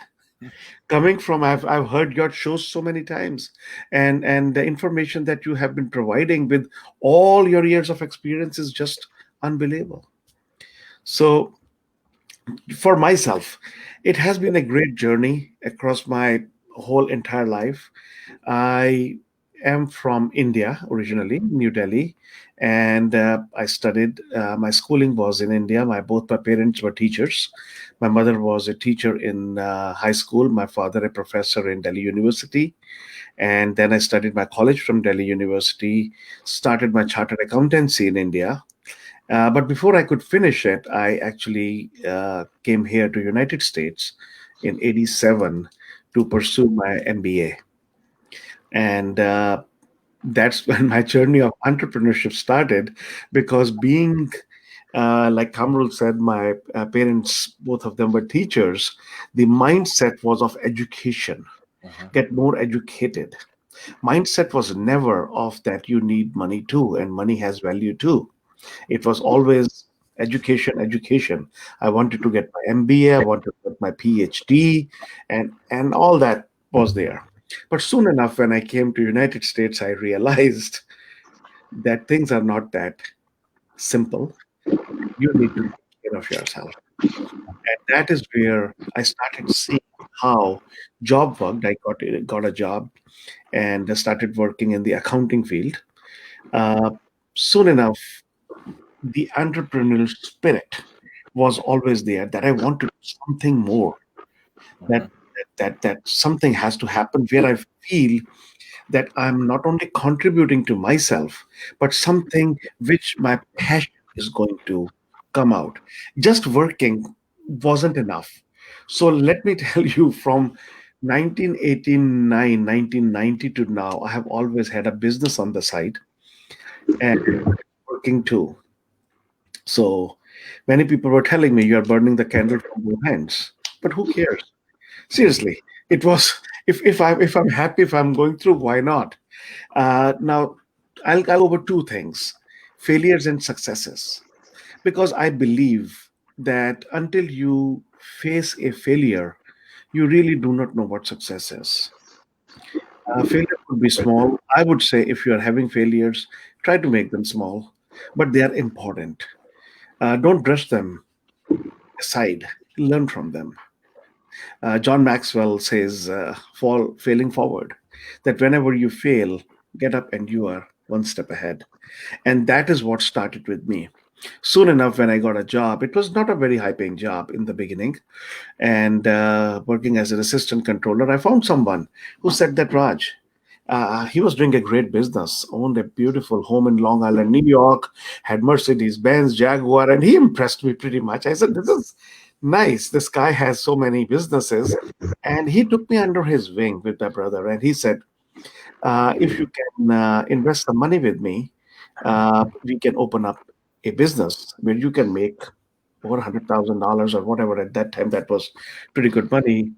Coming from, I've heard your shows so many times, and the information that you have been providing with all your years of experience is just unbelievable. So for myself, it has been a great journey across my whole entire life. I am from India originally, New Delhi, and I studied. My schooling was in India. My parents were teachers. My mother was a teacher in high school. My father a professor in Delhi University, and then I studied my college from Delhi University. Started my chartered accountancy in India. But before I could finish it, I actually came here to United States in '87 to pursue my MBA, and that's when my journey of entrepreneurship started. Because being like Kamrul said, my parents, both of them were teachers. The mindset was of education, Mhm. get more educated. Mindset was never of that you need money too, and money has value too. It was always education, education. I wanted to get my MBA, I wanted to get my PhD, and all that was there. But soon enough, when I came to United States, I realized that things are not that simple. You need to take care of yourself. And that is where I started seeing how job worked. I got a job and I started working in the accounting field. Uh, Soon enough, the entrepreneurial spirit was always there, that I want to do something more, that Mhm. that something has to happen where I feel that I'm not only contributing to myself, but something which my passion is going to come out. Just working wasn't enough. So let me tell you, from 1989, 1990 to now, I have always had a business on the side and working too. So many people were telling me, you are burning the candle from both ends. But who cares? Seriously, it was, if I'm happy, if I'm going through, why not? Now, I'll go over two things: failures and successes. Because I believe that until you face a failure, you really do not know what success is. Failure could be small. I would say if you are having failures, try to make them small, but they are important. Don't brush them aside, learn from them. John Maxwell says, failing forward, that whenever you fail, get up and you are one step ahead. And that is what started with me. Soon enough, when I got a job, it was not a very high paying job in the beginning. And working as an assistant controller, I found someone who said that, Raj, he was doing a great business, owned a beautiful home in Long Island, New York, had Mercedes, Benz, Jaguar, and he impressed me pretty much. I said, this is nice. This guy has so many businesses. And he took me under his wing with my brother. And he said, if you can invest some money with me, we can open up a business where you can make over $100,000 or whatever. At that time, that was pretty good money.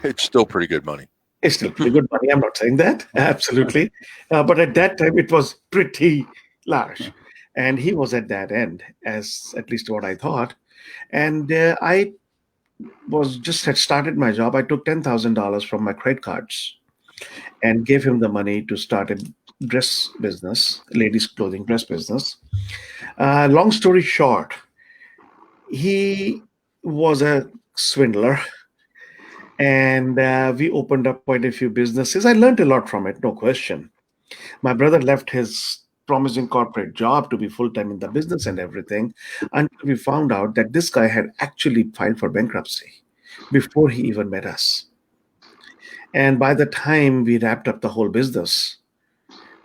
It's still pretty good money. It's still pretty good money. I'm not saying that. Absolutely. But at that time, it was pretty large. And he was at that end, as at least what I thought. And I was just had started my job. I took $10,000 from my credit cards and gave him the money to start a dress business, ladies' clothing dress business. Long story short, he was a swindler. And we opened up quite a few businesses. I learned a lot from it, no question. My brother left his promising corporate job to be full time in the business and everything until we found out that this guy had actually filed for bankruptcy before he even met us. And by the time we wrapped up the whole business,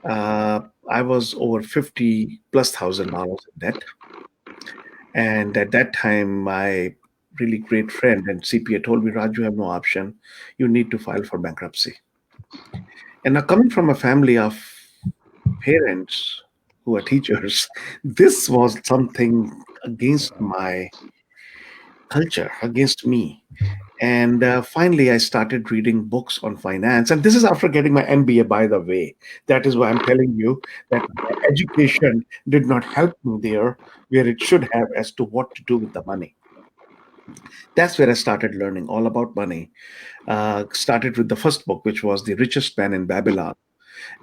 I was over 50 plus $1,000 in debt. And at that time, my really great friend and CPA told me, Raj, you have no option. You need to file for bankruptcy. And now, coming from a family of parents who are teachers, this was something against my culture, against me. And finally, I started reading books on finance. And this is after getting my MBA, by the way. That is why I'm telling you that my education did not help me there where it should have as to what to do with the money. That's where I started learning all about money. Started with the first book, which was The Richest Man in Babylon.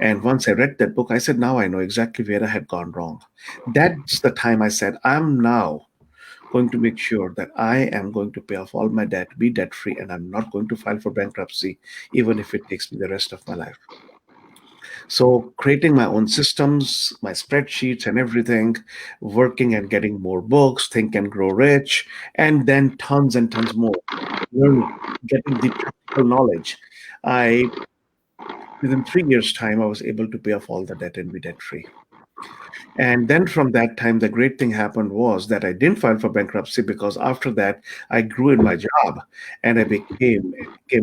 And once I read that book, I said, now I know exactly where I had gone wrong. That's the time I said, I'm now going to make sure that I am going to pay off all my debt, be debt free, and I'm not going to file for bankruptcy, even if it takes me the rest of my life. So, creating my own systems, my spreadsheets, and everything, working and getting more books, Think and Grow Rich, and then tons and tons more, learning, getting the practical knowledge. I Within 3 years' time, I was able to pay off all the debt and be debt free. And then from that time, the great thing happened was that I didn't file for bankruptcy because after that, I grew in my job and I became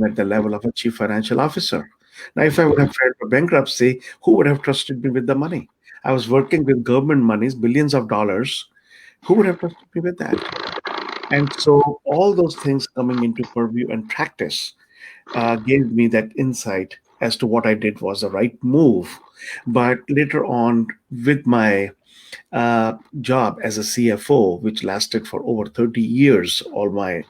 at the level of a chief financial officer. Now, if I would have filed for bankruptcy, who would have trusted me with the money? I was working with government monies, billions of dollars. Who would have trusted me with that? And so all those things coming into purview and practice gave me that insight as to what I did was the right move. But later on, with my job as a CFO, which lasted for over 30 years, all my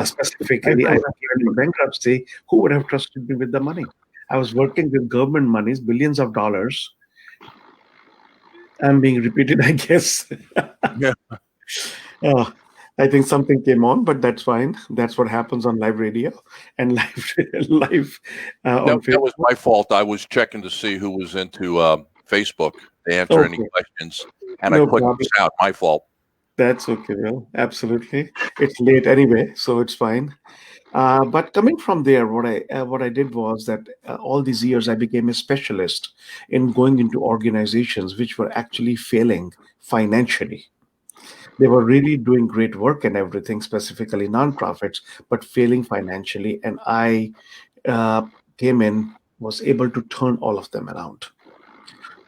specifically, I filed for bankruptcy. Who would have trusted me with the money? I was working with government monies, billions of dollars. I'm being repeated, I guess. Yeah. Oh, I think something came on, but that's fine. That's what happens on live radio and live on That was Facebook. my fault. I was checking to see who was into Facebook to answer any Okay, questions, and I no clicked problem. this out. My fault. That's okay, Will. Absolutely. It's late anyway, so it's fine. But coming from there, what I did was that all these years I became a specialist in going into organizations which were actually failing financially. They were really doing great work and everything, specifically nonprofits, but failing financially. And I uh, came in, was able to turn all of them around.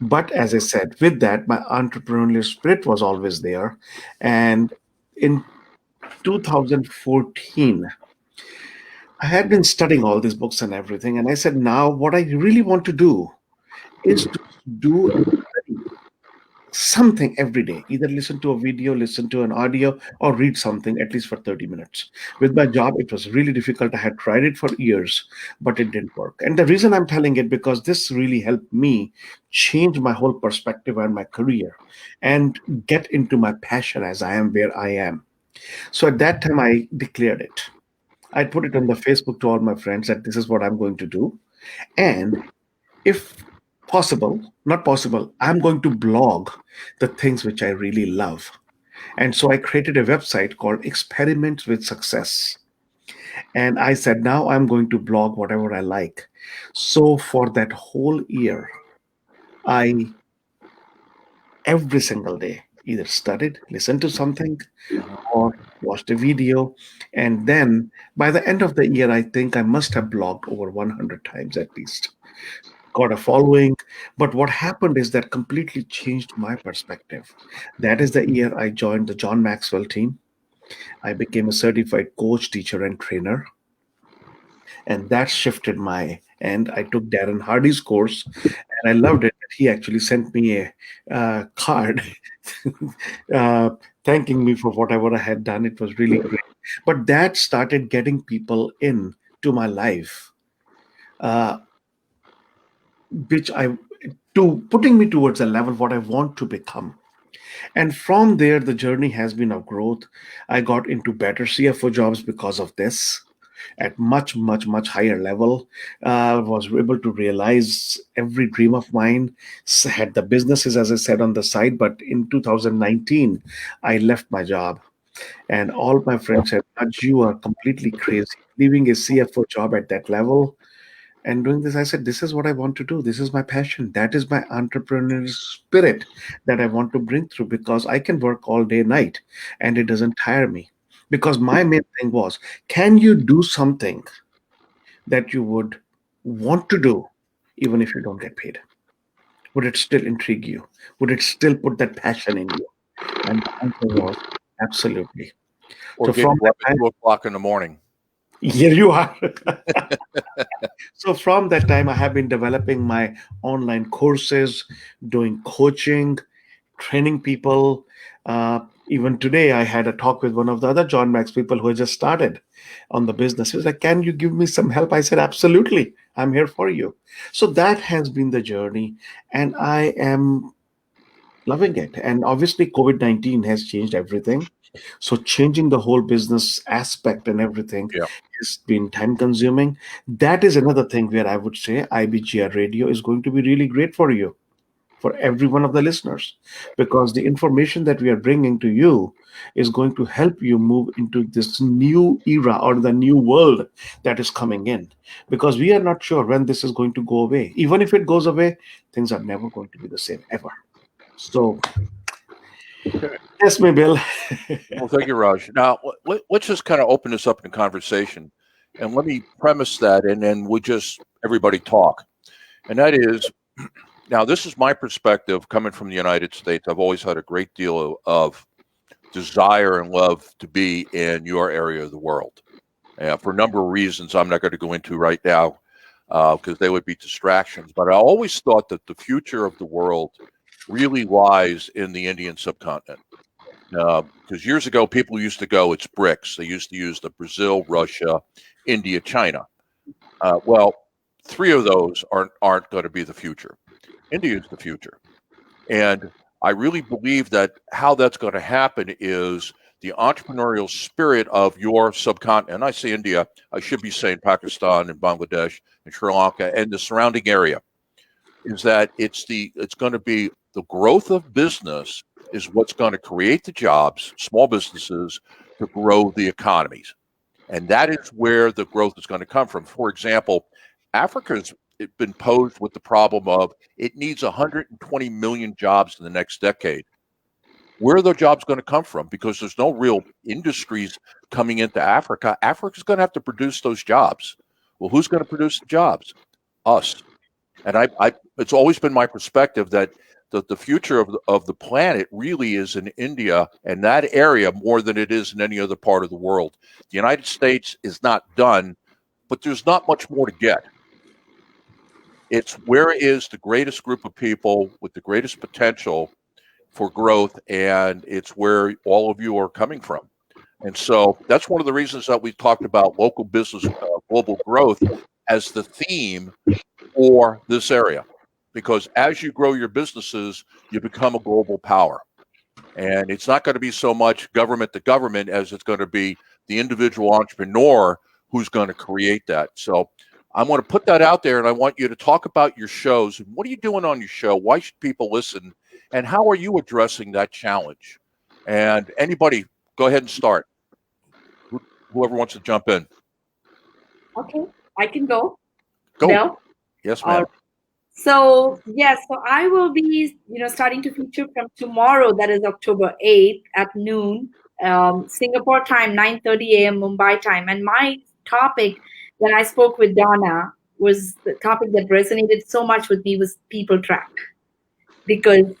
But as I said, with that, my entrepreneurial spirit was always there. And in 2014, I had been studying all these books and everything. And I said, now what I really want to do is to do something every day, either listen to a video, listen to an audio, or read something at least for 30 minutes. With my job, it was really difficult. I had tried it for years, but it didn't work. And the reason I'm telling it, because this really helped me change my whole perspective and my career and get into my passion as I am where I am. So at that time, I declared it. I put it on the Facebook to all my friends that this is what I'm going to do. And if possible, not possible, I'm going to blog the things which I really love. And so I created a website called Experiments with Success. And I said, now I'm going to blog whatever I like. So for that whole year, I every single day either studied, listened to something, or watched a video. And then by the end of the year, I think I must have blogged over 100 times at least. Got a following. But what happened is that completely changed my perspective. That is the year I joined the John Maxwell team. I became a certified coach, teacher, and trainer. And that shifted my and I took Darren Hardy's course, and I loved it. He actually sent me a card uh, thanking me for whatever I had done. It was really great. But that started getting people in to my life, uh, which I to putting me towards a level what I want to become. And from there, the journey has been of growth. I got into better CFO jobs because of this. at much, much, much higher level. Was able to realize every dream of mine. Had the businesses, as I said, on the side, but in 2019, I left my job. And all my friends said, "Raj, you are completely crazy. Leaving a CFO job at that level and doing this." I said, this is what I want to do. This is my passion. That is my entrepreneurial spirit that I want to bring through, because I can work all day, night, and it doesn't tire me. Because my main thing was, can you do something that you would want to do even if you don't get paid? Would it still intrigue you? Would it still put that passion in you? And the answer was absolutely. Or So get from you up that at time, 2 o'clock in the morning. here you are. So from that time, I have been developing my online courses, doing coaching, training people. Even today, I had a talk with one of the other John Max people who had just started on the business. He was like, "Can you give me some help?" I said, "Absolutely. I'm here for you." So that has been the journey, and I am loving it. And obviously, COVID-19 has changed everything. So changing the whole business aspect and everything Yeah. has been time consuming. That is another thing where I would say IBGR radio is going to be really great for you, for every one of the listeners, because the information that we are bringing to you is going to help you move into this new era or the new world that is coming in, because we are not sure when this is going to go away. Even if it goes away, things are never going to be the same ever. So yes, my Bill. Well, thank you, Raj. Now, let's just kind of open this up in conversation, and let me premise that, and then we just everybody talk. And that is, now this is my perspective coming from the United States. I've always had a great deal of desire and love to be in your area of the world, for a number of reasons I'm not going to go into right now, because they would be distractions. But I always thought that the future of the world really lies in the Indian subcontinent. Because years ago, people used to go, it's BRICS. They used to use the Brazil, Russia, India, China. Well, three of those aren't going to be the future. India is the future. And I really believe that how that's going to happen is the entrepreneurial spirit of your subcontinent. And I say India, I should be saying Pakistan and Bangladesh and Sri Lanka and the surrounding area, is that it's going to be the growth of business is what's going to create the jobs, small businesses, to grow the economies. And that is where the growth is going to come from. For example, Africa's been posed with the problem of it needs 120 million jobs in the next decade. Where are those jobs going to come from? Because there's no real industries coming into Africa. Africa's going to have to produce those jobs. Well, who's going to produce the jobs? Us. And it's always been my perspective that the future of the planet really is in India and that area more than it is in any other part of the world. The United States is not done, but there's not much more to get. It's where is the greatest group of people with the greatest potential for growth, and it's where all of you are coming from. And so that's one of the reasons that we talked about local business, global growth as the theme for this area, because as you grow your businesses, you become a global power. And it's not going to be so much government to government as it's going to be the individual entrepreneur who's going to create that. So I want to put that out there, and I want you to talk about your shows. What are you doing on your show? Why should people listen? And how are you addressing that challenge? And anybody, go ahead and start. Whoever wants to jump in. Okay, I can go. Go. Bill? Yes, ma'am. So yes, so I will be, starting to feature from tomorrow. That is October 8th at noon, Singapore time, 9:30 a.m. Mumbai time. And my topic that I spoke with Donna was the topic that resonated so much with me was people track. Because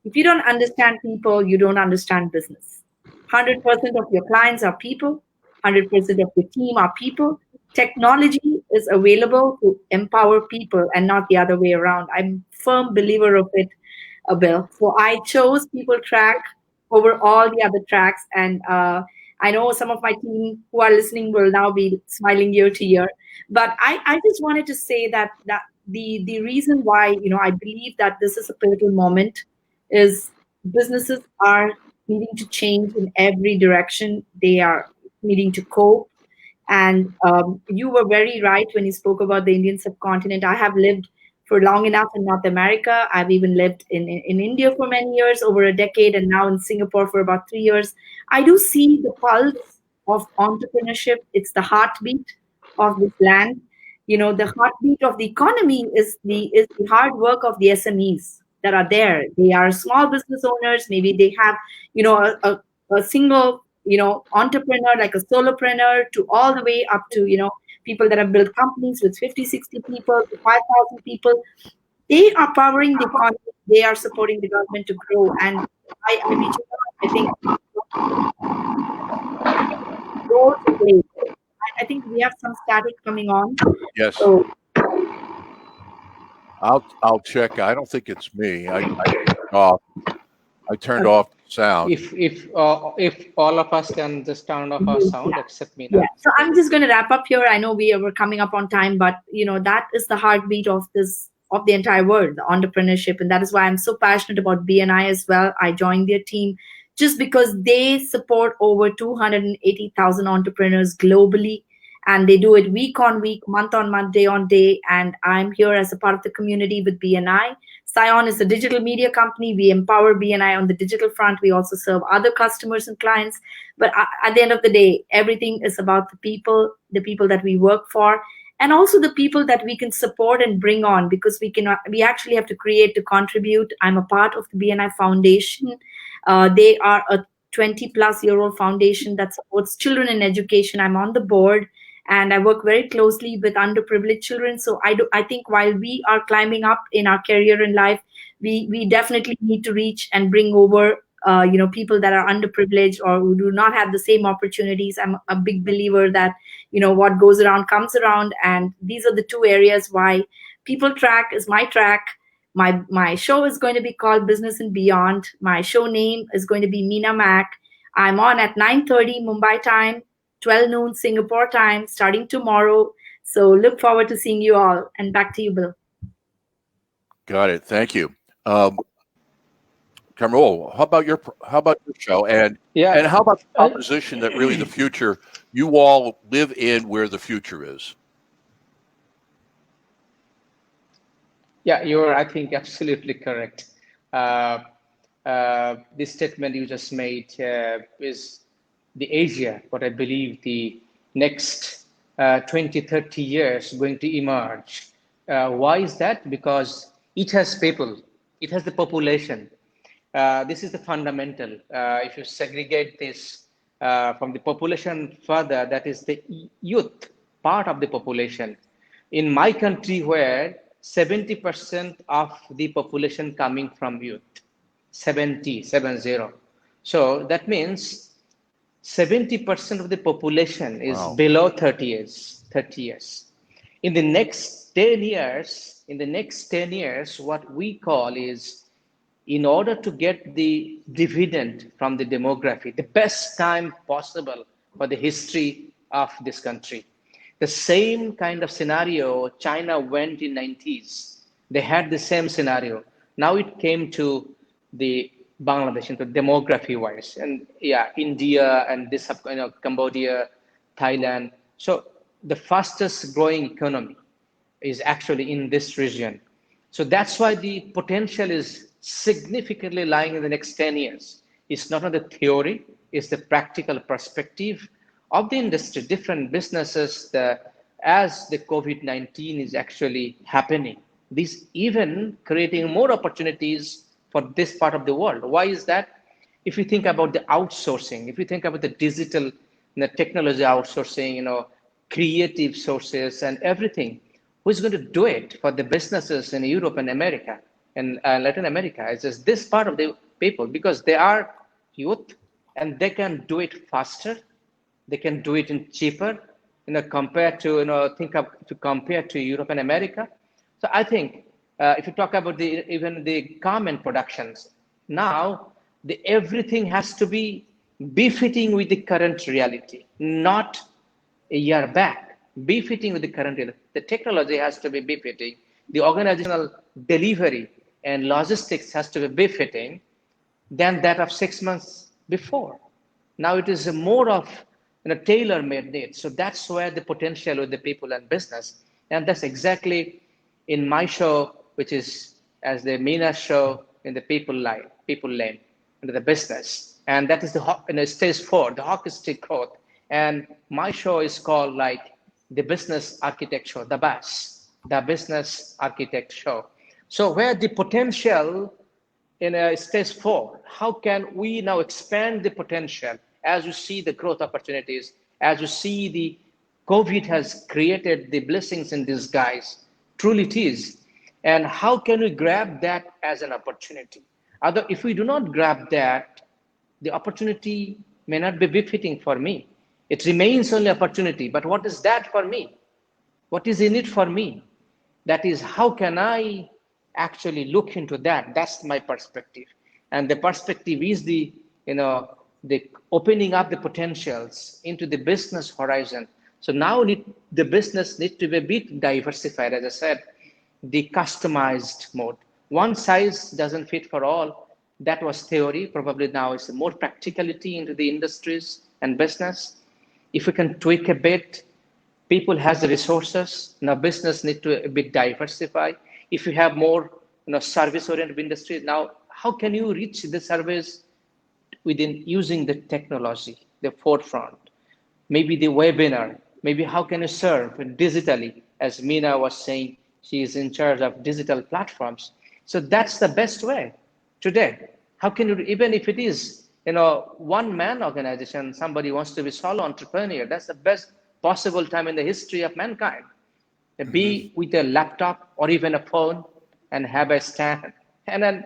if you don't understand people, you don't understand business. 100% of your clients are people. 100% of your team are people. Technology is available to empower people and not the other way around. I'm a firm believer of it, Bill. So I chose People Track over all the other tracks. And I know some of my team who are listening will now be smiling ear to ear. But I just wanted to say that the reason why, I believe that this is a pivotal moment is businesses are needing to change in every direction. They are needing to cope. And you were very right when you spoke about the Indian subcontinent. I have lived for long enough in North America. I've even lived in India for many years, over a decade, and now in Singapore for about 3 years. I do see the pulse of entrepreneurship. It's the heartbeat of this land. The heartbeat of the economy is the hard work of the SMEs that are there. They are small business owners. Maybe they have, a single, entrepreneur, like a solopreneur, to all the way up to, people that have built companies with 50, 60 people to 5,000 people. They are powering the economy. They are supporting the government to grow. And I think role to play. I think we have some static coming on. Yes. So I'll check. I don't think it's me. I turned off the sound. If all of us can just turn off our sound, except me now. Yeah. So I'm just going to wrap up here. I know we're coming up on time, but that is the heartbeat of the entire world, the entrepreneurship, and that is why I'm so passionate about BNI as well. I joined their team just because they support over 280,000 entrepreneurs globally, and they do it week on week, month on month, day on day. And I'm here as a part of the community with BNI. Scion is a digital media company. We empower BNI on the digital front. We also serve other customers and clients. But at the end of the day, everything is about the people that we work for, and also the people that we can support and bring on, because we actually have to create to contribute. I'm a part of the BNI Foundation. They are a 20-plus-year-old foundation that supports children in education. I'm on the board, and I work very closely with underprivileged children. So I think while we are climbing up in our career in life, we definitely need to reach and bring over people that are underprivileged or who do not have the same opportunities. I'm a big believer that what goes around comes around, and these are the two areas why People Track is my track. My show is going to be called Business and Beyond. My show name is going to be Meena Mac. I'm on at 9:30 Mumbai time, 12 noon Singapore time, starting tomorrow. So look forward to seeing you all. And back to you, Bill. Got it. Thank you. Kamrul, how about your show, and how about the proposition that really the future, you all live in where the future is? Yeah, you're, I think, absolutely correct. This statement you just made is the Asia, what I believe the next 20, 30 years going to emerge. Why is that? Because it has people, it has the population. This is the fundamental. If you segregate this from the population further, that is the youth part of the population. In my country, where 70% of the population coming from youth, 70. So that means 70% of the population is below 30 years. In the next 10 years, what we call is, in order to get the dividend from the demography, the best time possible for the history of this country. The same kind of scenario China went in 90s. They had the same scenario. Now it came to the Bangladesh, into demography wise, and India and this, Cambodia, Thailand. So the fastest growing economy is actually in this region. So that's why the potential is significantly lying in the next 10 years. It's not only the theory, it's the practical perspective of the industry, different businesses, as the COVID-19 is actually happening. This even creating more opportunities for this part of the world. Why is that? If you think about the outsourcing, if you think about the digital, the technology outsourcing, creative sources and everything, who's going to do it for the businesses in Europe and America and Latin America? It's just this part of the people, because they are youth and they can do it faster. They can do it in cheaper, compared to, compare to Europe and America. So I think if you talk about even the garment productions, now everything has to be befitting with the current reality, not a year back, befitting with the current reality. The technology has to be befitting. The organizational delivery and logistics has to be befitting than that of 6 months before. Now it is more of tailor-made needs. So that's where the potential with the people and business. And that's exactly in my show, which is as the Meena show in the people lane, into the business. And that is the stage 4, the hockey stick growth. And my show is called like the business architecture, the BAS, the business architect show. So where the potential in a stage 4, how can we now expand the potential as you see the growth opportunities, as you see the COVID has created the blessings in disguise, truly it is. And how can we grab that as an opportunity? If we do not grab that, the opportunity may not be befitting for me. It remains only opportunity, but what is that for me? What is in it for me? That is, how can I actually look into that? That's my perspective. And the perspective is the opening up the potentials into the business horizon. So now the business needs to be a bit diversified, as I said, the customized mode. One size doesn't fit for all. That was theory. Probably now it's more practicality into the industries and business. If we can tweak a bit, people has the resources. Now business need to a bit diversify. If you have more service-oriented industry, now how can you reach the service within using the technology, the forefront? Maybe the webinar, maybe how can you serve digitally? As Meena was saying, she is in charge of digital platforms. So that's the best way today. How can you, even if it is, one-man organization, somebody wants to be solo entrepreneur, that's the best possible time in the history of mankind. Be with a laptop or even a phone and have a stand. And then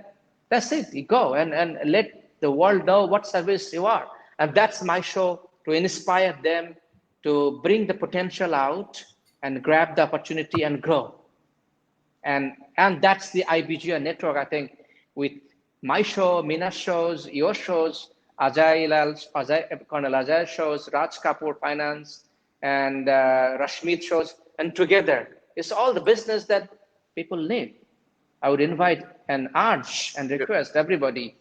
that's it, you go and let the world know what service you are. And that's my show, to inspire them to bring the potential out and grab the opportunity and grow. And that's the IBGR network, I think, with my show, Mina's shows, your shows, Colonel Ajay shows, Raj Kapoor Finance, and Rashmeet shows, and together, it's all the business that people need. I would invite and urge and request everybody,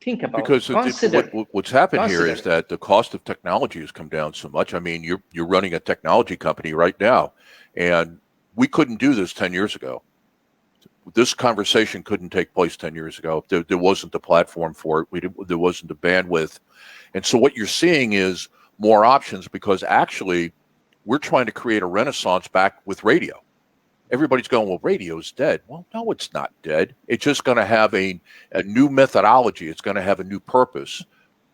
think about, because consider. What's happened here is that the cost of technology has come down so much. I mean, you're running a technology company right now, and we couldn't do this 10 years ago. This conversation couldn't take place 10 years ago. There wasn't the platform for it. There wasn't the bandwidth. And so what you're seeing is more options, because actually we're trying to create a renaissance back with radio. Everybody's going, well, radio's dead. Well, no, it's not dead. It's just going to have a new methodology. It's going to have a new purpose.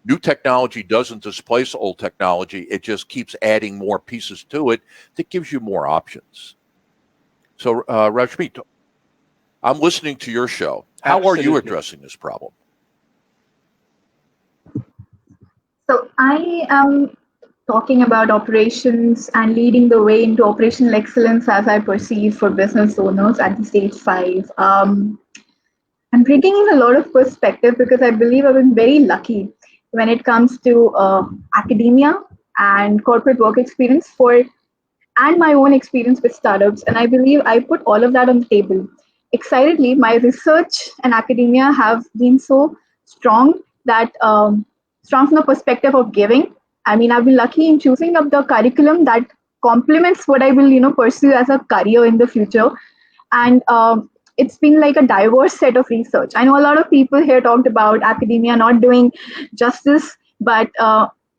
New technology doesn't displace old technology. It just keeps adding more pieces to it that gives you more options. So, Rashmeet, I'm listening to your show. How Absolutely. are you addressing this problem? So I am talking about operations and leading the way into operational excellence as I perceive for business owners at the stage 5. I'm bringing in a lot of perspective because I believe I've been very lucky when it comes to academia and corporate work experience and my own experience with startups. And I believe I put all of that on the table. Excitedly, my research and academia have been so strong that strong from the perspective of giving. I mean, I've been lucky in choosing up the curriculum that complements what I will, pursue as a career in the future. And it's been like a diverse set of research. I know a lot of people here talked about academia not doing justice, but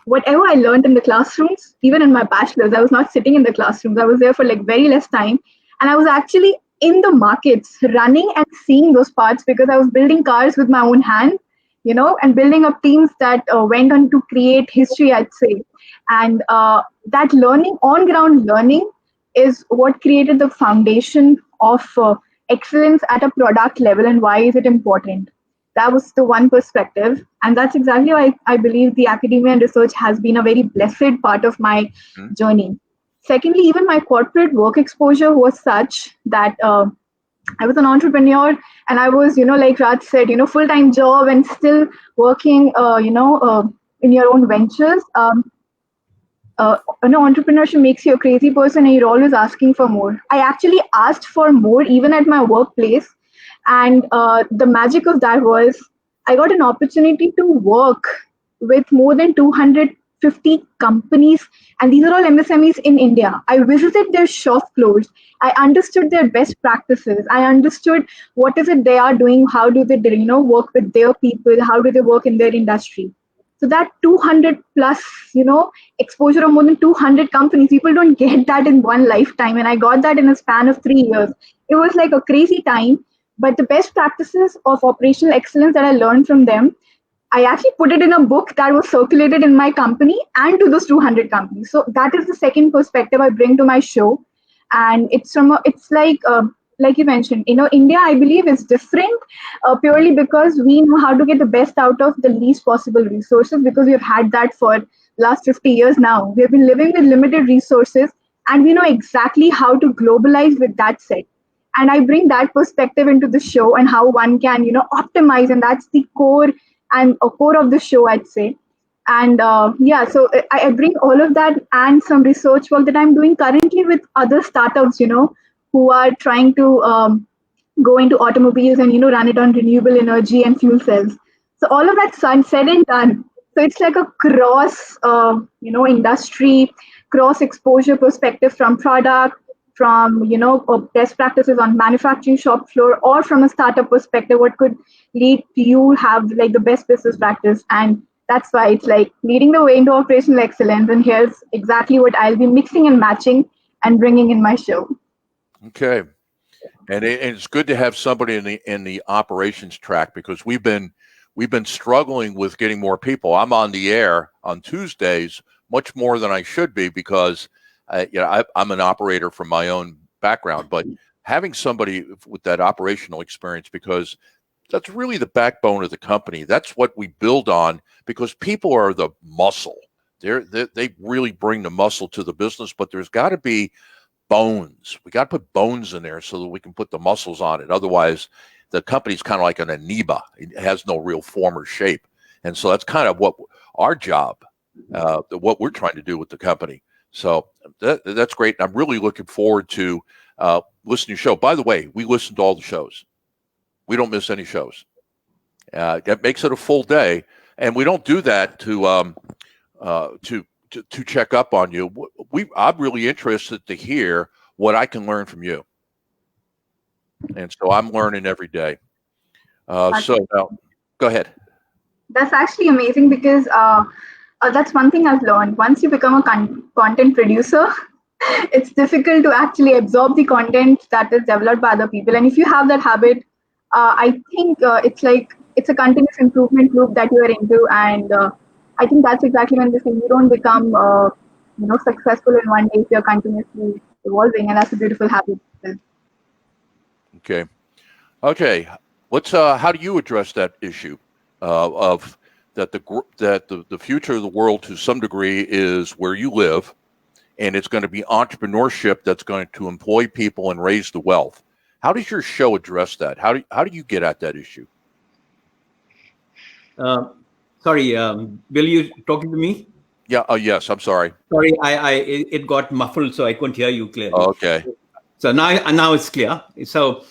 whatever I learned in the classrooms, even in my bachelor's, I was not sitting in the classrooms. I was there for like very less time. And I was actually in the markets running and seeing those parts because I was building cars with my own hand, and building up teams that went on to create history, I'd say. And that learning, on-ground learning, is what created the foundation of excellence at a product level. And why is it important? That was the one perspective. And that's exactly why I believe the academia and research has been a very blessed part of my journey. Secondly, even my corporate work exposure was such that I was an entrepreneur, and I was, like Raj said, full-time job and still working, in your own ventures. Entrepreneurship makes you a crazy person, and you're always asking for more. I actually asked for more even at my workplace, and the magic of that was I got an opportunity to work with more than 250 50 companies, and these are all MSMEs in India. I visited their shop floors. I understood their best practices. I understood what is it they are doing, how do they, work with their people, how do they work in their industry. So that 200 plus, exposure of more than 200 companies, people don't get that in one lifetime. And I got that in a span of 3 years. It was like a crazy time. But the best practices of operational excellence that I learned from them, I actually put it in a book that was circulated in my company and to those 200 companies. So that is the second perspective I bring to my show. And it's like you mentioned, India, I believe, is different purely because we know how to get the best out of the least possible resources, because we've had that for last 50 years now. We've been living with limited resources, and we know exactly how to globalize with that set. And I bring that perspective into the show and how one can, optimize, and that's the core and a core of the show, I'd say. And so I bring all of that and some research work that I'm doing currently with other startups, who are trying to go into automobiles and, run it on renewable energy and fuel cells. So all of that said and done. So it's like a cross, industry, cross exposure perspective from product, from, best practices on manufacturing shop floor, or from a startup perspective, what could lead to you have like the best business practice. And that's why it's like leading the way into operational excellence. And here's exactly what I'll be mixing and matching and bringing in my show. Okay. And it's good to have somebody in the operations track, because we've been struggling with getting more people. I'm on the air on Tuesdays much more than I should be, because I'm an operator from my own background, but having somebody with that operational experience, because that's really the backbone of the company. That's what we build on, because people are the muscle. They really bring the muscle to the business, but there's got to be bones. We got to put bones in there so that we can put the muscles on it. Otherwise, the company's kind of like an amoeba. It has no real form or shape. And so that's kind of what our job, what we're trying to do with the company. So that's great. I'm really looking forward to listening to your show. By the way, we listen to all the shows. We don't miss any shows. That makes it a full day, and we don't do that to check up on you. I'm really interested to hear what I can learn from you, and so I'm learning every day. So now, go ahead. That's actually amazing, because that's one thing I've learned. Once you become a content producer, it's difficult to actually absorb the content that is developed by other people. And if you have that habit, I think it's a continuous improvement loop that you are into. And I think that's exactly when they say you don't become successful in one day if you're continuously evolving, and that's a beautiful habit. Okay. Let's. How do you address that issue of that the future of the world to some degree is where you live, and it's going to be entrepreneurship that's going to employ people and raise the wealth? How does your show address that? How do you get at that issue? Sorry, Bill, you talking to me? Yeah. Oh, yes. I'm sorry. Sorry, it got muffled, so I couldn't hear you clearly. Okay. So now it's clear. So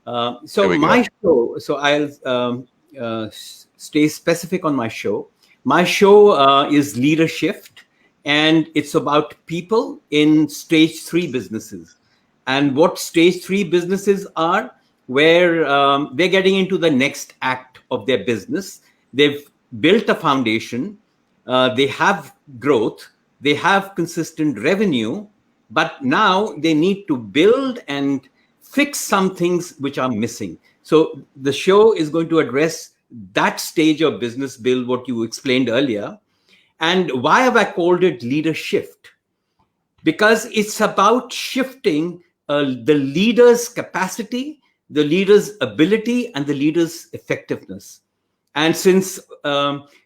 my show. So I'll stay specific on my show. My show is Leader Shift, and it's about people in stage 3 businesses. And what stage 3 businesses are, where they're getting into the next act of their business. They've built a foundation. They have growth. They have consistent revenue. But now they need to build and fix some things which are missing. So the show is going to address that stage of business, Bill, what you explained earlier. And why have I called it Leader Shift? Because it's about shifting the leader's capacity, the leader's ability, and the leader's effectiveness. And since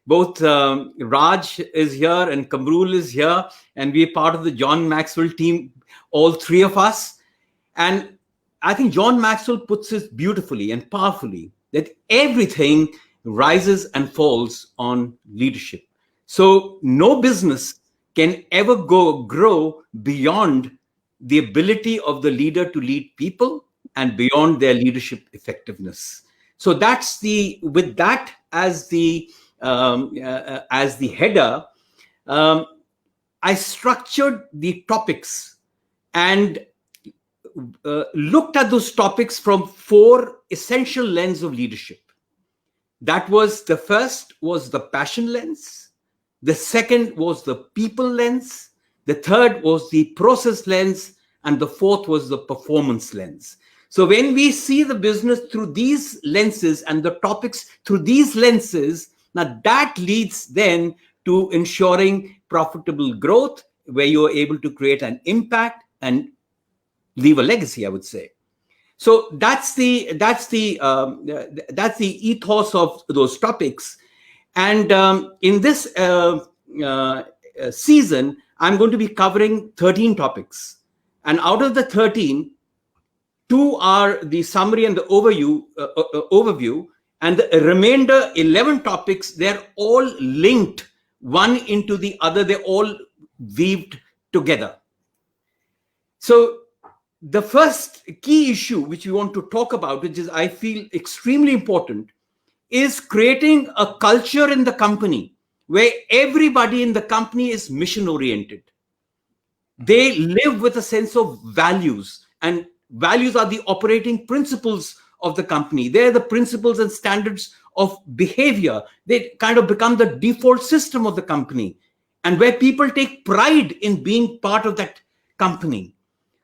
both Raj is here and Kamrul is here, and we're part of the John Maxwell team, all three of us. And I think John Maxwell puts it beautifully and powerfully that everything rises and falls on leadership. So no business can ever grow beyond the ability of the leader to lead people and beyond their leadership effectiveness. So that's with that as the header, I structured the topics and looked at those topics from 4 essential lenses of leadership. That was, the first was the passion lens. The second was the people lens. The third was the process lens. And the fourth was the performance lens. So when we see the business through these lenses and the topics through these lenses, now that leads then to ensuring profitable growth, where you're able to create an impact and leave a legacy, I would say. So that's the ethos of those topics. And in this season, I'm going to be covering 13 topics. And out of the 13, 2 are the summary and the overview, and the remainder 11 topics, they're all linked one into the other. They're all weaved together. So the first key issue which we want to talk about, which is I feel extremely important, is creating a culture in the company where everybody in the company is mission oriented. They live with a sense of values, and values are the operating principles of the company. They're the principles and standards of behavior. They kind of become the default system of the company, and where people take pride in being part of that company.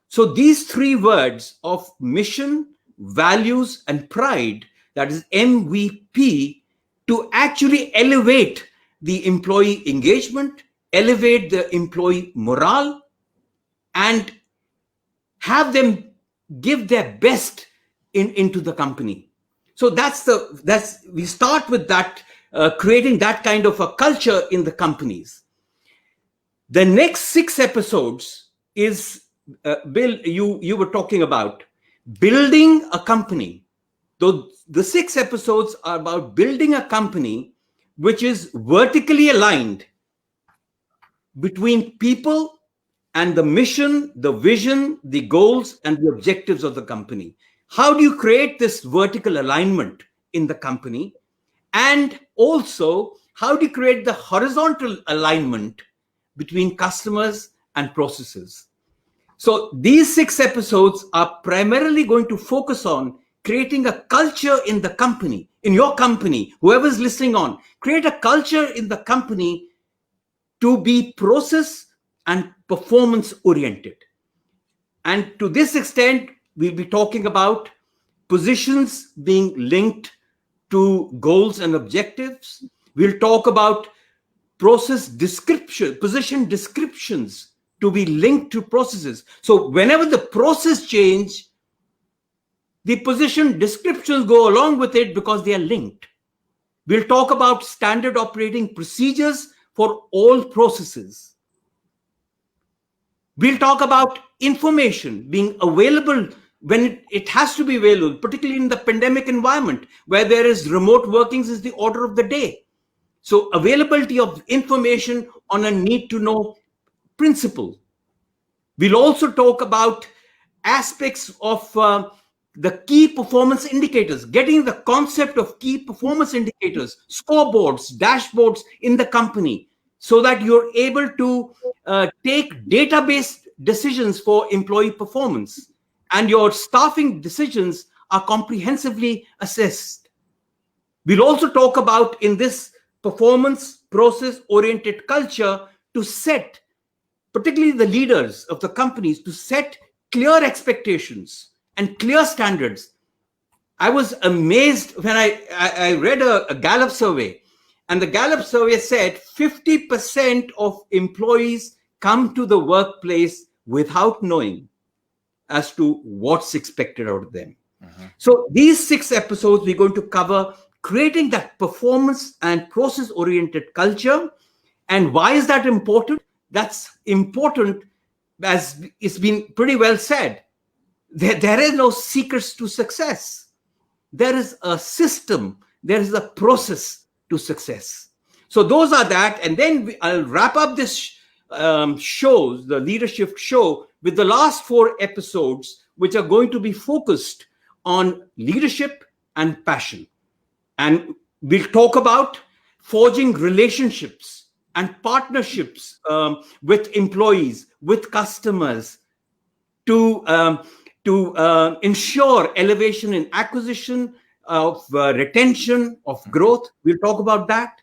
So these 3 words of mission, values, and pride, that is MVP, to actually elevate the employee engagement, elevate the employee morale, and have them give their best into the company. So we start with that, creating that kind of a culture in the companies. The next 6 episodes is, Bill, you were talking about building a company. The 6 episodes are about building a company which is vertically aligned between people and the mission, the vision, the goals, and the objectives of the company. How do you create this vertical alignment in the company? And also, how do you create the horizontal alignment between customers and processes? So these 6 episodes are primarily going to focus on creating a culture in the company, in your company, whoever's listening on, create a culture in the company to be process and performance oriented. And to this extent, we'll be talking about positions being linked to goals and objectives. We'll talk about position descriptions to be linked to processes. So whenever the process change, the position descriptions go along with it because they are linked. We'll talk about standard operating procedures for all processes. We'll talk about information being available when it has to be available, particularly in the pandemic environment where there is remote workings is the order of the day. So availability of information on a need to know principle. We'll also talk about aspects of the key performance indicators, getting the concept of key performance indicators, scoreboards, dashboards in the company, so that you're able to take database decisions for employee performance, and your staffing decisions are comprehensively assessed. We'll also talk about, in this performance process oriented culture, to set, particularly the leaders of the companies, to set clear expectations and clear standards. I was amazed when I read a Gallup survey, and the Gallup survey said 50% of employees come to the workplace without knowing as to what's expected out of them. So these 6 episodes, we're going to cover creating that performance and process-oriented culture. And why is that important? That's important, as it's been pretty well said. There is no secrets to success. There is a system. There is a process to success. So those are that. And then I'll wrap up this show, the leadership show, with the last 4 episodes, which are going to be focused on leadership and passion. And we'll talk about forging relationships and partnerships with employees, with customers, to ensure elevation in acquisition, of retention, of growth. We'll talk about that.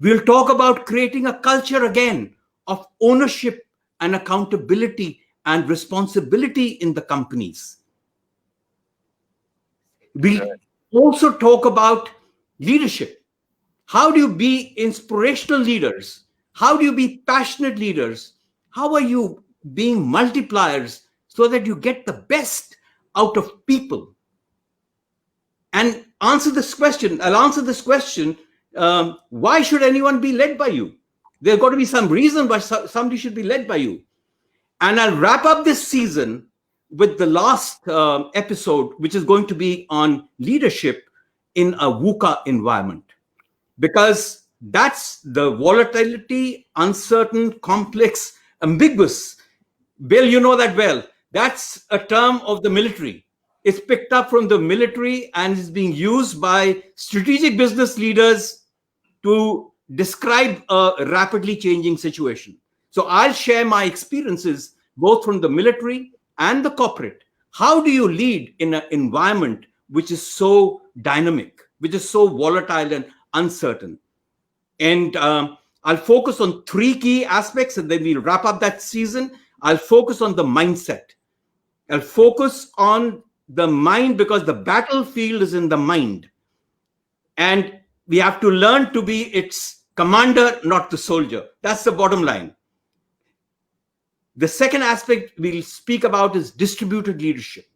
We'll talk about creating a culture again of ownership and accountability and responsibility in the companies. We'll also talk about leadership. How do you be inspirational leaders? How do you be passionate leaders? How are you being multipliers so that you get the best out of people? And answer this question. I'll answer this question. Why should anyone be led by you? There's got to be some reason why somebody should be led by you. And I'll wrap up this season with the last episode, which is going to be on leadership in a VUCA environment. Because that's the volatility, uncertain, complex, ambiguous. Bill, you know that well. That's a term of the military. It's picked up from the military and is being used by strategic business leaders to describe a rapidly changing situation. So I'll share my experiences both from the military and the corporate. How do you lead in an environment which is so dynamic, which is so volatile and uncertain? And I'll focus on 3 key aspects, and then we'll wrap up that season. I'll focus on the mindset. I'll focus on the mind, because the battlefield is in the mind. And we have to learn to be its commander, not the soldier. That's the bottom line. The second aspect we'll speak about is distributed leadership.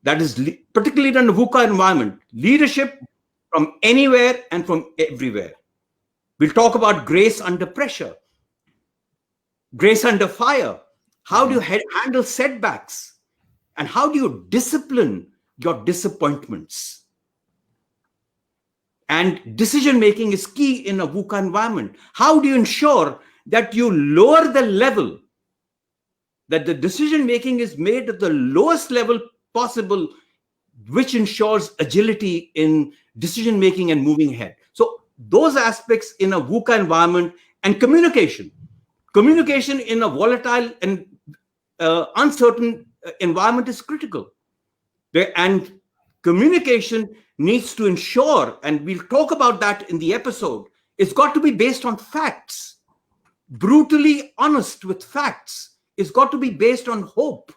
That is particularly in a VUCA environment, leadership from anywhere and from everywhere. We'll talk about grace under pressure, grace under fire. How do you handle setbacks? And how do you discipline your disappointments? And decision-making is key in a VUCA environment. How do you ensure that you lower the level, that the decision-making is made at the lowest level possible, which ensures agility in decision-making and moving ahead? So those aspects in a VUCA environment, and communication. Communication in a volatile and uncertain environment is critical. And communication needs to ensure, and we'll talk about that in the episode, it's got to be based on facts, brutally honest with facts. It's got to be based on hope.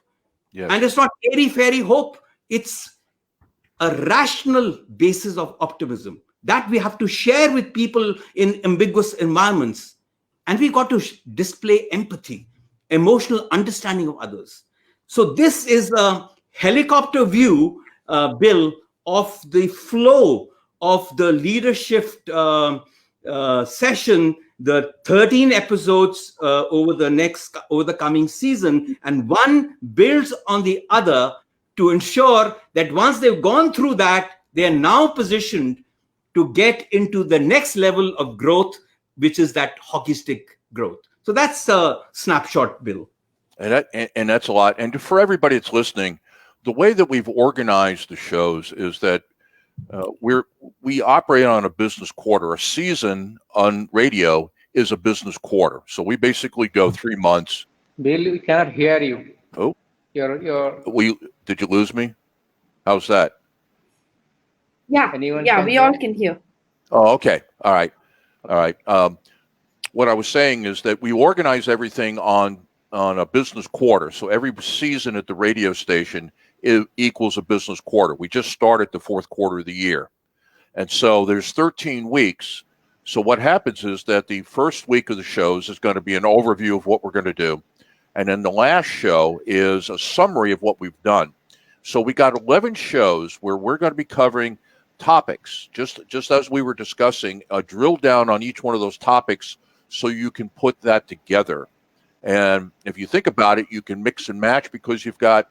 Yes. And it's not airy-fairy hope. It's a rational basis of optimism that we have to share with people in ambiguous environments. And we got to display empathy, emotional understanding of others. So this is a helicopter view, Bill, of the flow of the leadership session, the 13 episodes over the coming season, and one builds on the other to ensure that once they've gone through that, they are now positioned to get into the next level of growth, which is that hockey stick growth. So that's a snapshot, Bill. And that's a lot. And for everybody that's listening, the way that we've organized the shows is that we operate on a business quarter. A season on radio is a business quarter. So we basically go 3 months. Bill, we cannot hear you. Oh, did you lose me? How's that? Yeah, we all can hear. Oh, okay. All right. What I was saying is that we organize everything on a business quarter. So every season at the radio station equals a business quarter. We just started the 4th quarter of the year. And so there's 13 weeks. So what happens is that the first week of the shows is going to be an overview of what we're going to do. And then the last show is a summary of what we've done. So we got 11 shows where we're going to be covering topics, just as we were discussing, drill down on each one of those topics so you can put that together. And if you think about it, you can mix and match, because you got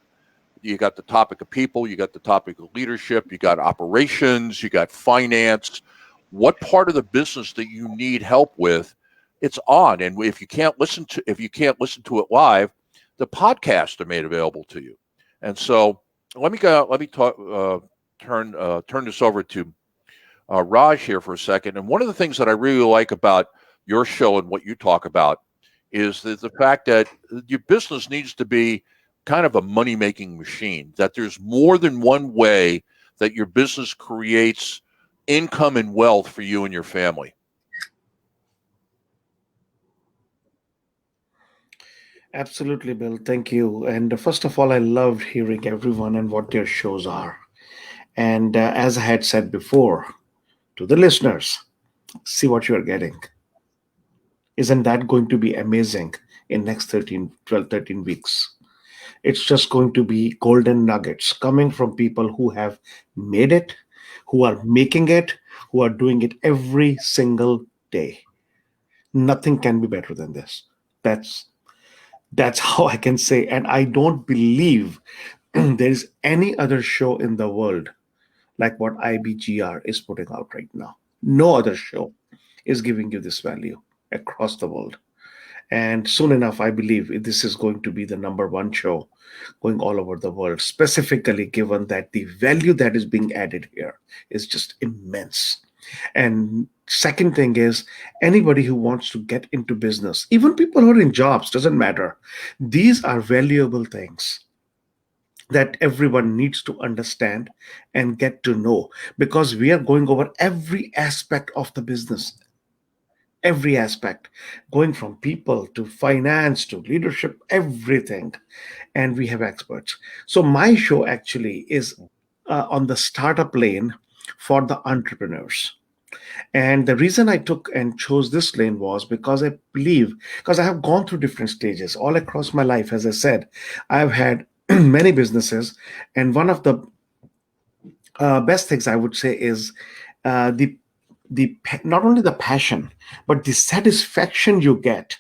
the topic of people, you got the topic of leadership, you got operations, you got finance. What part of the business that you need help with, it's on. And if you can't listen to it live, the podcasts are made available to you. And so let me turn this over to Raj here for a second. And one of the things that I really like about your show and what you talk about is the fact that your business needs to be kind of a money making machine, that there's more than one way that your business creates income and wealth for you and your family. Absolutely, Bill. Thank you. And first of all, I loved hearing everyone and what their shows are. And as I had said before to the listeners, see what you're getting. Isn't that going to be amazing in next 13, 12, 13 weeks? It's just going to be golden nuggets coming from people who have made it, who are making it, who are doing it every single day. Nothing can be better than this. That's that's how I can say. And I don't believe there is any other show in the world like what IBGR is putting out right now. No other show is giving you this value across the world. And soon enough, I believe this is going to be the number one show going all over the world, specifically given that the value that is being added here is just immense. And second thing is, anybody who wants to get into business, even people who are in jobs, doesn't matter. These are valuable things that everyone needs to understand and get to know, because we are going over every aspect of the business, every aspect, going from people to finance to leadership, everything. And we have experts. So my show actually is on the startup lane for the entrepreneurs. And the reason I took and chose this lane was because I believe, because I have gone through different stages all across my life. As I said, I've had many businesses, and one of the best things I would say is not only the passion, but the satisfaction you get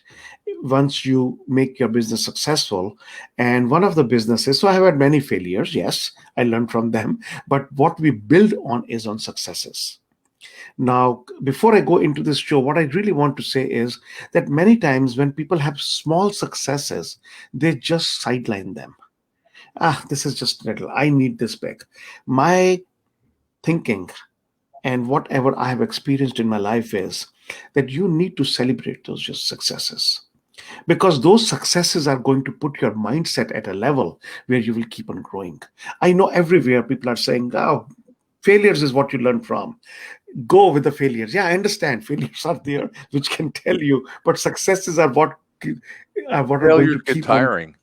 once you make your business successful. And one of the businesses, so I have had many failures, yes, I learned from them, but what we build on is on successes. Now, before I go into this show, what I really want to say is that many times when people have small successes, they just sideline them. This is just little, I need this big. My thinking and whatever I have experienced in my life is that you need to celebrate those just successes, because those successes are going to put your mindset at a level where you will keep on growing. I know everywhere people are saying, oh, failures is what you learn from. Go with the failures. Yeah, I understand failures are there which can tell you, but successes are what are going Failures to get keep on. tiring.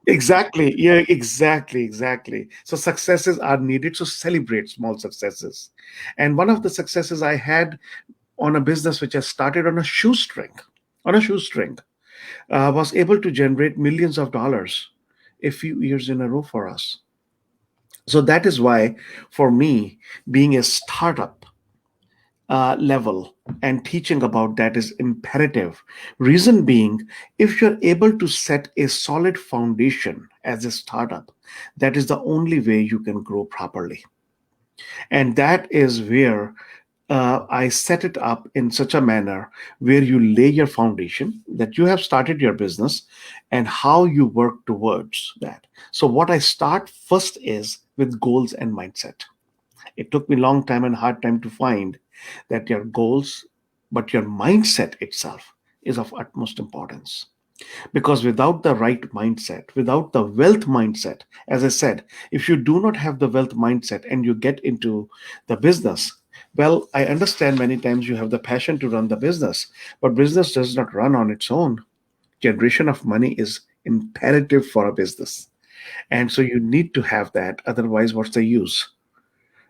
Exactly. Yeah, exactly. So successes are needed. So celebrate small successes. And one of the successes I had on a business which I started on a shoestring, was able to generate millions of dollars a few years in a row for us. So that is why, for me, being a startup level and teaching about that is imperative. Reason being, if you're able to set a solid foundation as a startup, that is the only way you can grow properly. And that is where I set it up in such a manner where you lay your foundation, that you have started your business and how you work towards that. So, what I start first is with goals and mindset. It took me a long time and hard time to find that your goals, but your mindset itself is of utmost importance. Because without the right mindset, without the wealth mindset, as I said, if you do not have the wealth mindset and you get into the business, well, I understand many times you have the passion to run the business, but business does not run on its own. Generation of money is imperative for a business. And so you need to have that. Otherwise, what's the use?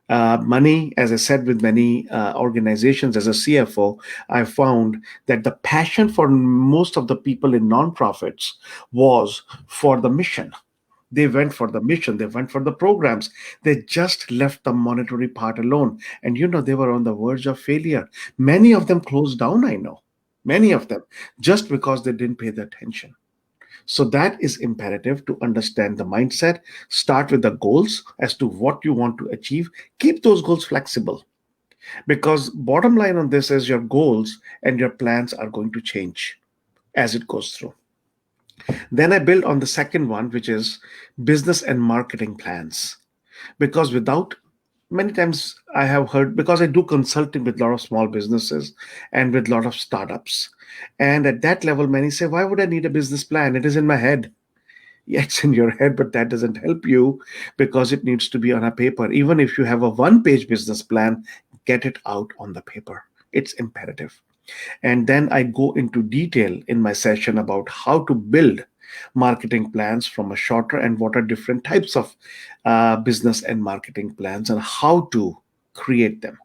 Money, as I said, with many organizations as a CFO, I found that the passion for most of the people in nonprofits was for the mission. They went for the mission, they went for the programs. They just left the monetary part alone. And they were on the verge of failure. Many of them closed down, I know. Many of them, just because they didn't pay the attention. So that is imperative to understand the mindset. Start with the goals as to what you want to achieve. Keep those goals flexible, because bottom line on this is your goals and your plans are going to change as it goes through. Then I build on the second one, which is business and marketing plans. Because without many times I have heard, because I do consulting with a lot of small businesses and with a lot of startups. And at that level, many say, why would I need a business plan? It is in my head. Yeah, it's in your head, but that doesn't help you because it needs to be on a paper. Even if you have a one-page business plan, get it out on the paper. It's imperative. And then I go into detail in my session about how to build marketing plans from a shorter and what are different types of business and marketing plans and how to create them.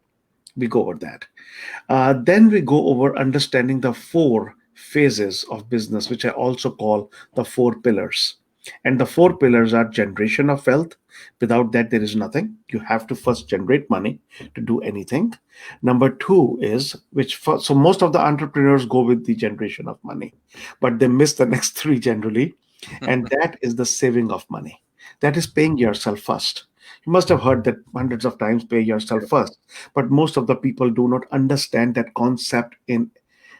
We go over that. Then we go over understanding the four phases of business, which I also call the four pillars. And the four pillars are generation of wealth. Without that, there is nothing. You have to first generate money to do anything. Number two is so most of the entrepreneurs go with the generation of money, but they miss the next three generally. And that is the saving of money. That is paying yourself first. You must have heard that hundreds of times, pay yourself first. But most of the people do not understand that concept in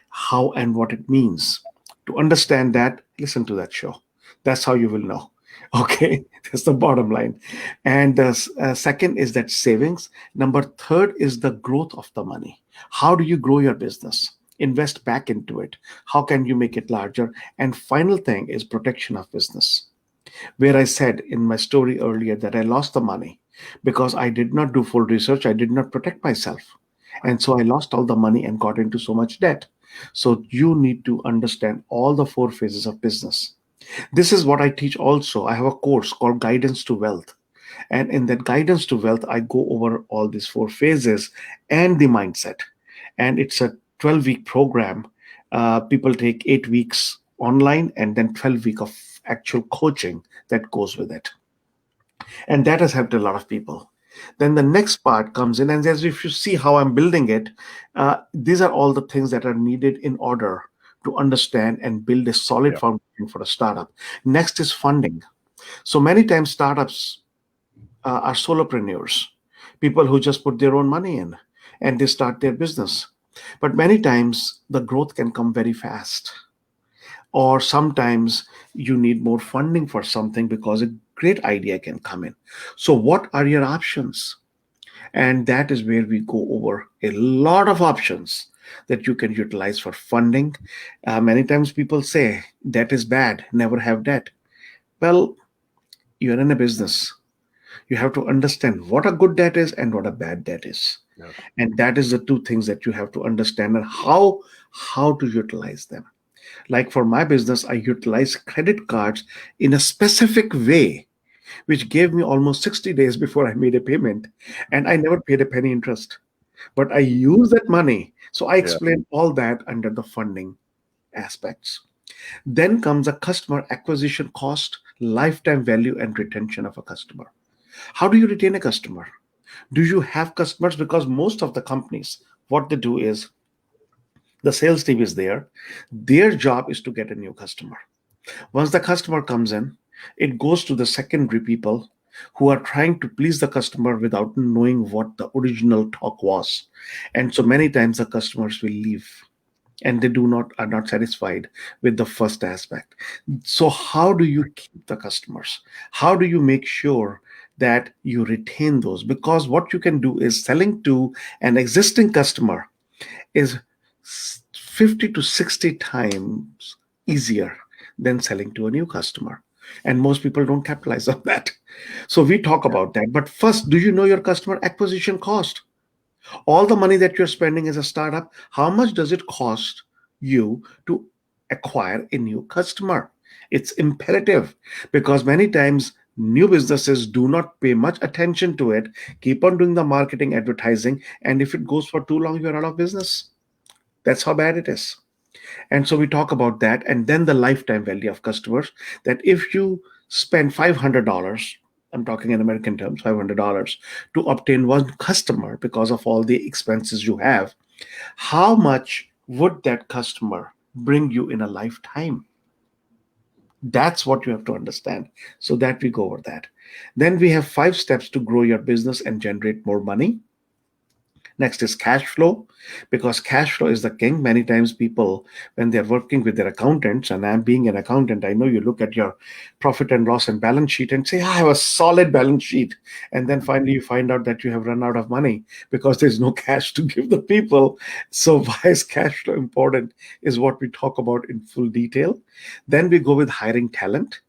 how and what it means. To understand that, listen to that show. That's how you will know. Okay, that's the bottom line. And the second is that savings. Number third is the growth of the money. How do you grow your business? Invest back into it. How can you make it larger? And final thing is protection of business, where I said in my story earlier that I lost the money because I did not do full research. I did not protect myself. And so I lost all the money and got into so much debt. So you need to understand all the four phases of business. This is what I teach also. I have a course called Guidance to Wealth. And in that Guidance to Wealth, I go over all these four phases and the mindset. And it's a 12-week program. People take 8 weeks online and then 12 week of actual coaching that goes with it. And that has helped a lot of people. Then the next part comes in, and as if you see how I'm building it, these are all the things that are needed in order to understand and build a solid Yeah. foundation for a startup. Next is funding. So many times startups are solopreneurs, people who just put their own money in and they start their business. But many times the growth can come very fast, or sometimes you need more funding for something because a great idea can come in. So what are your options? And that is where we go over a lot of options that you can utilize for funding. Many times people say debt is bad, never have debt. Well, you're in a business. You have to understand what a good debt is and what a bad debt is. Yes. And that is the two things that you have to understand, and how to utilize them. Like for my business, I utilize credit cards in a specific way, which gave me almost 60 days before I made a payment. And I never paid a penny interest. But I use that money. So I Yeah. explain all that under the funding aspects. Then comes a customer acquisition cost, lifetime value, and retention of a customer. How do you retain a customer? Do you have customers? Because most of the companies, what they do is the sales team is there. Their job is to get a new customer. Once the customer comes in, it goes to the secondary people who are trying to please the customer without knowing what the original talk was. And so many times the customers will leave and they do not are not satisfied with the first aspect. So how do you keep the customers? How do you make sure that you retain those? Because what you can do is selling to an existing customer is 50 to 60 times easier than selling to a new customer. And most people don't capitalize on that. So we talk about that. But first, do you know your customer acquisition cost? All the money that you're spending as a startup, how much does it cost you to acquire a new customer? It's imperative, because many times new businesses do not pay much attention to it, keep on doing the marketing, advertising, and if it goes for too long, you're out of business. That's how bad it is. And so we talk about that. And then the lifetime value of customers, that if you spend $500, I'm talking in American terms, $500 to obtain one customer because of all the expenses you have, how much would that customer bring you in a lifetime? That's what you have to understand. So that we go over that. Then we have 5 steps to grow your business and generate more money. Next is cash flow, because cash flow is the king. Many times people, when they're working with their accountants, and I'm being an accountant, I know you look at your profit and loss and balance sheet and say, I have a solid balance sheet. And then finally you find out that you have run out of money because there's no cash to give the people. So why is cash flow important is what we talk about in full detail. Then we go with hiring talent.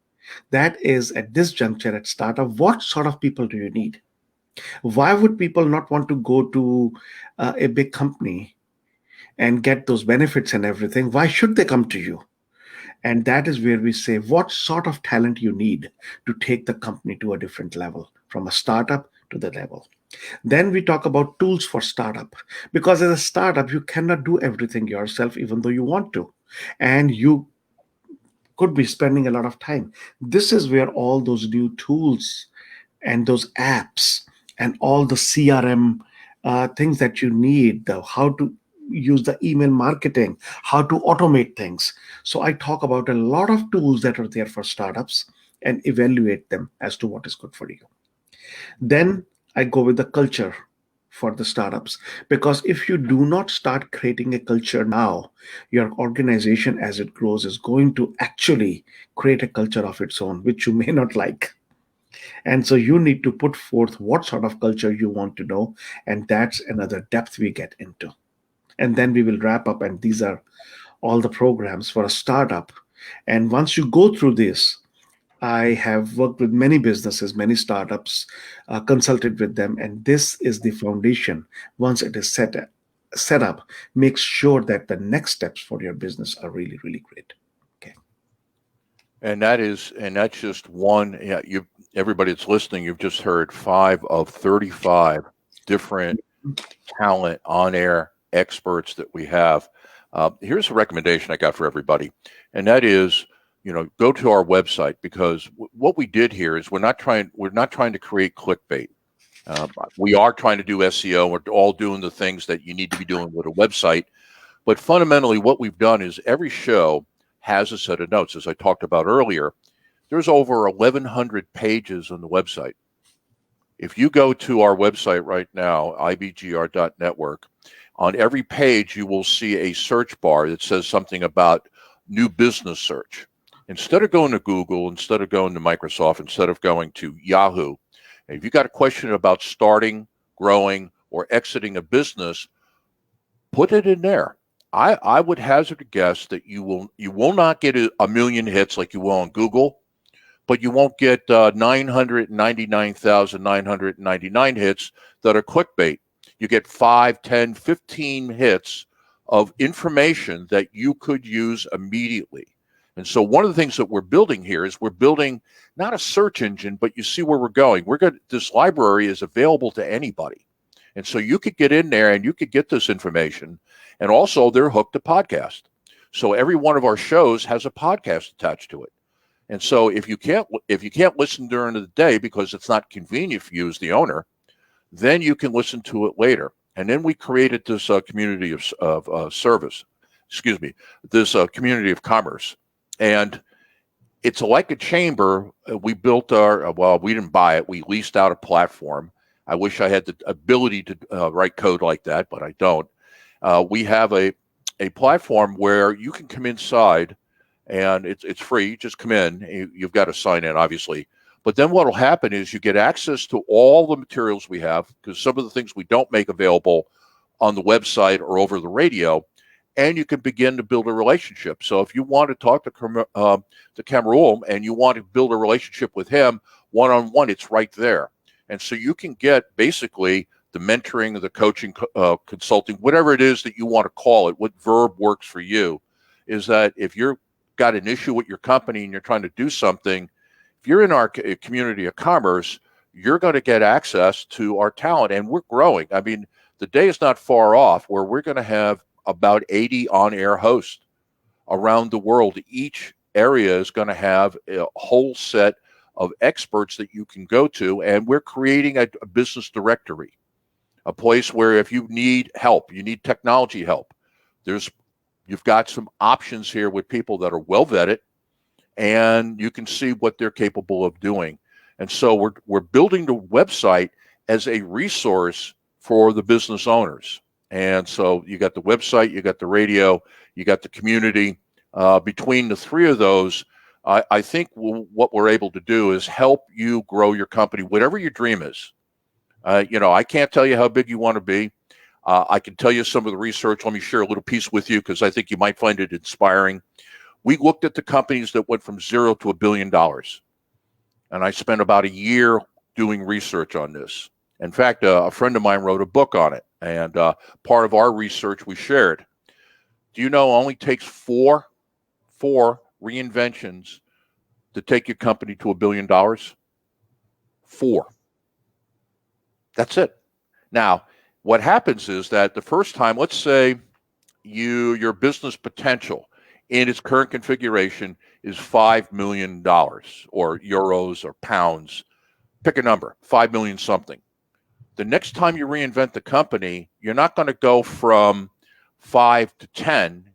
That is at this juncture at startup, what sort of people do you need? Why would people not want to go to a big company and get those benefits and everything? Why should they come to you? And that is where we say what sort of talent you need to take the company to a different level, from a startup to the level. Then we talk about tools for startup, because as a startup, you cannot do everything yourself, even though you want to. And you could be spending a lot of time. This is where all those new tools and those apps and all the CRM things that you need, how to use the email marketing, how to automate things. So I talk about a lot of tools that are there for startups and evaluate them as to what is good for you. Then I go with the culture for the startups, because if you do not start creating a culture now, your organization as it grows is going to actually create a culture of its own, which you may not like. And so you need to put forth what sort of culture you want to know. And that's another depth we get into. And then we will wrap up. And these are all the programs for a startup. And once you go through this, I have worked with many businesses, many startups, consulted with them. And this is the foundation. Once it is set up, make sure that the next steps for your business are really, really great. Okay. And that's just one. Yeah, everybody that's listening, you've just heard 5 of 35 different talent on air experts that we have. Here's a recommendation I got for everybody, and that is, go to our website, because what we did here is we're not trying to create clickbait. We are trying to do SEO. We're all doing the things that you need to be doing with a website. But fundamentally, what we've done is every show has a set of notes. As I talked about earlier, there's over 1,100 pages on the website. If you go to our website right now, IBGR.network, on every page you will see a search bar that says something about new business search. Instead of going to Google, instead of going to Microsoft, instead of going to Yahoo, if you got a question about starting, growing, or exiting a business, put it in there. I would hazard a guess that you will not get a million hits like you will on Google, but you won't get 999,999 hits that are clickbait. You get 5, 10, 15 hits of information that you could use immediately. And so one of the things that we're building here is we're building not a search engine, but you see where we're going. This library is available to anybody. And so you could get in there and you could get this information. And also they're hooked to podcast. So every one of our shows has a podcast attached to it. And so if you can't listen during the day because it's not convenient for you as the owner, then you can listen to it later. And then we created this community of service. Excuse me, this community of commerce, and it's like a chamber. We built we didn't buy it. We leased out a platform. I wish I had the ability to write code like that, but I don't. We have a platform where you can come inside, and it's free. You just come in. You've got to sign in, obviously. But then what will happen is you get access to all the materials we have, because some of the things we don't make available on the website or over the radio, and you can begin to build a relationship. So if you want to talk to Kamarul and you want to build a relationship with him one-on-one, it's right there. And so you can get basically the mentoring, the coaching, consulting, whatever it is that you want to call it, what verb works for you, is that if you're got an issue with your company and you're trying to do something, if you're in our community of commerce, you're going to get access to our talent, and we're growing. I mean, the day is not far off where we're going to have about 80 on-air hosts around the world. Each area is going to have a whole set of experts that you can go to, and we're creating a business directory, a place where if you need help, you need technology help, you've got some options here with people that are well vetted, and you can see what they're capable of doing. And so we're building the website as a resource for the business owners. And so you got the website, you got the radio, you got the community. Between the three of those, I think what we're able to do is help you grow your company, whatever your dream is. I can't tell you how big you want to be. I can tell you some of the research. Let me share a little piece with you because I think you might find it inspiring. We looked at the companies that went from $0 to $1 billion. And I spent about a year doing research on this. In fact, a friend of mine wrote a book on it. And part of our research we shared. Do you know it only takes four reinventions to take your company to $1 billion? 4. That's it. Now, what happens is that the first time, let's say your business potential in its current configuration is $5 million or euros or pounds. Pick a number, 5 million something. The next time you reinvent the company, you're not going to go from 5 to 10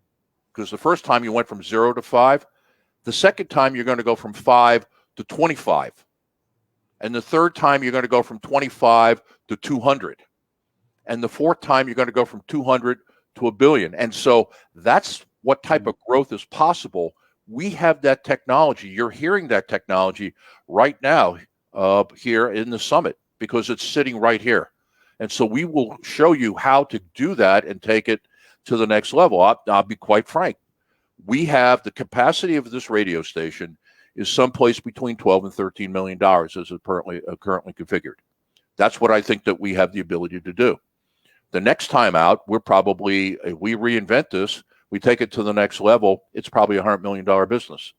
because the first time you went from 0 to 5. The second time you're going to go from 5 to 25. And the third time you're going to go from 25 to 200. And the fourth time you're going to go from 200 to $1 billion. And so that's what type of growth is possible. We have that technology. You're hearing that technology right now here in the summit because it's sitting right here. And so we will show you how to do that and take it to the next level. I'll be quite frank. We have the capacity of this radio station is someplace between 12 and $13 million as it currently configured. That's what I think that we have the ability to do. The next time out, if we reinvent this, we take it to the next level, it's probably a $100 million business.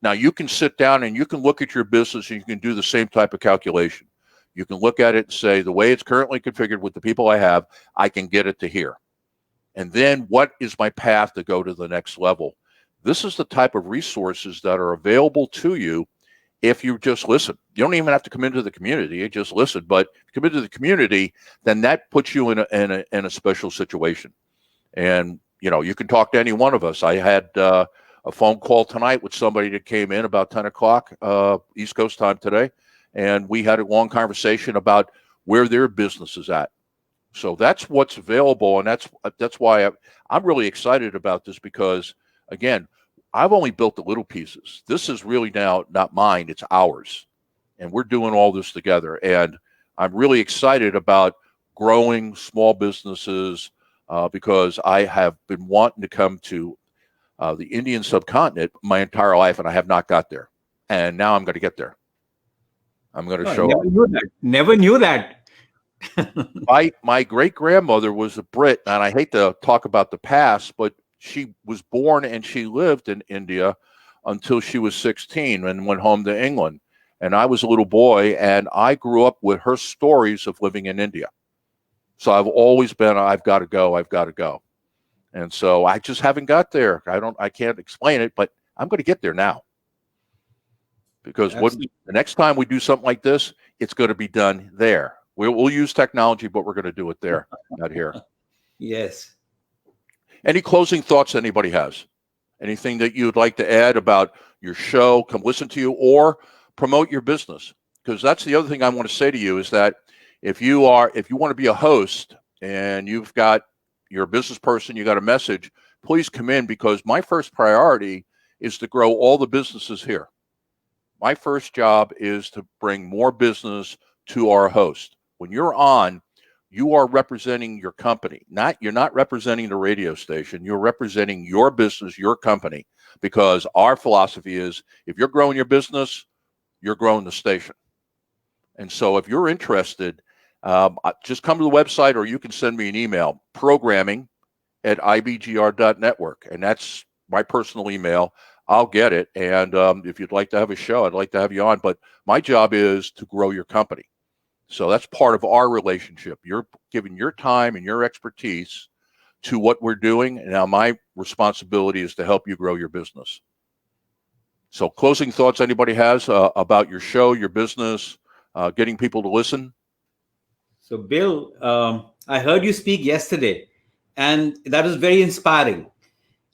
Now, you can sit down and you can look at your business and you can do the same type of calculation. You can look at it and say, the way it's currently configured with the people I have, I can get it to here. And then what is my path to go to the next level? This is the type of resources that are available to you if you just listen. You don't even have to come into the community, you just listen. But if you come into the community, then that puts you in a special situation. And you can talk to any one of us. I had a phone call tonight with somebody that came in about 10 o'clock East Coast time today. And we had a long conversation about where their business is at. So that's what's available. And that's why I'm really excited about this because, again, I've only built the little pieces. This is really now not mine, it's ours. And we're doing all this together. And I'm really excited about growing small businesses because I have been wanting to come to the Indian subcontinent my entire life, and I have not got there. And now I'm going to get there. I'm going to show up. Never knew that. My great-grandmother was a Brit, and I hate to talk about the past, but she was born and she lived in India until she was 16 and went home to England. And I was a little boy, and I grew up with her stories of living in India. So I've always been, I've got to go, I've got to go. And so I just haven't got there. I can't explain it, but I'm going to get there now. Because the next time we do something like this, it's going to be done there. We'll use technology, but we're going to do it there, not here. Yes. Any closing thoughts anybody has? Anything that you'd like to add about your show, come listen to you, or promote your business? Because that's the other thing I want to say to you is that if you want to be a host and you've got your business person, you got a message, please come in because my first priority is to grow all the businesses here. My first job is to bring more business to our host. When you're on, you are representing your company. You're not representing the radio station. You're representing your business, your company, because our philosophy is if you're growing your business, you're growing the station. And so if you're interested, just come to the website or you can send me an email, programming@ibgr.network. And that's my personal email. I'll get it. And if you'd like to have a show, I'd like to have you on. But my job is to grow your company. So that's part of our relationship. You're giving your time and your expertise to what we're doing. And now my responsibility is to help you grow your business. So closing thoughts anybody has about your show, your business, getting people to listen? So Bill, I heard you speak yesterday, and that was very inspiring.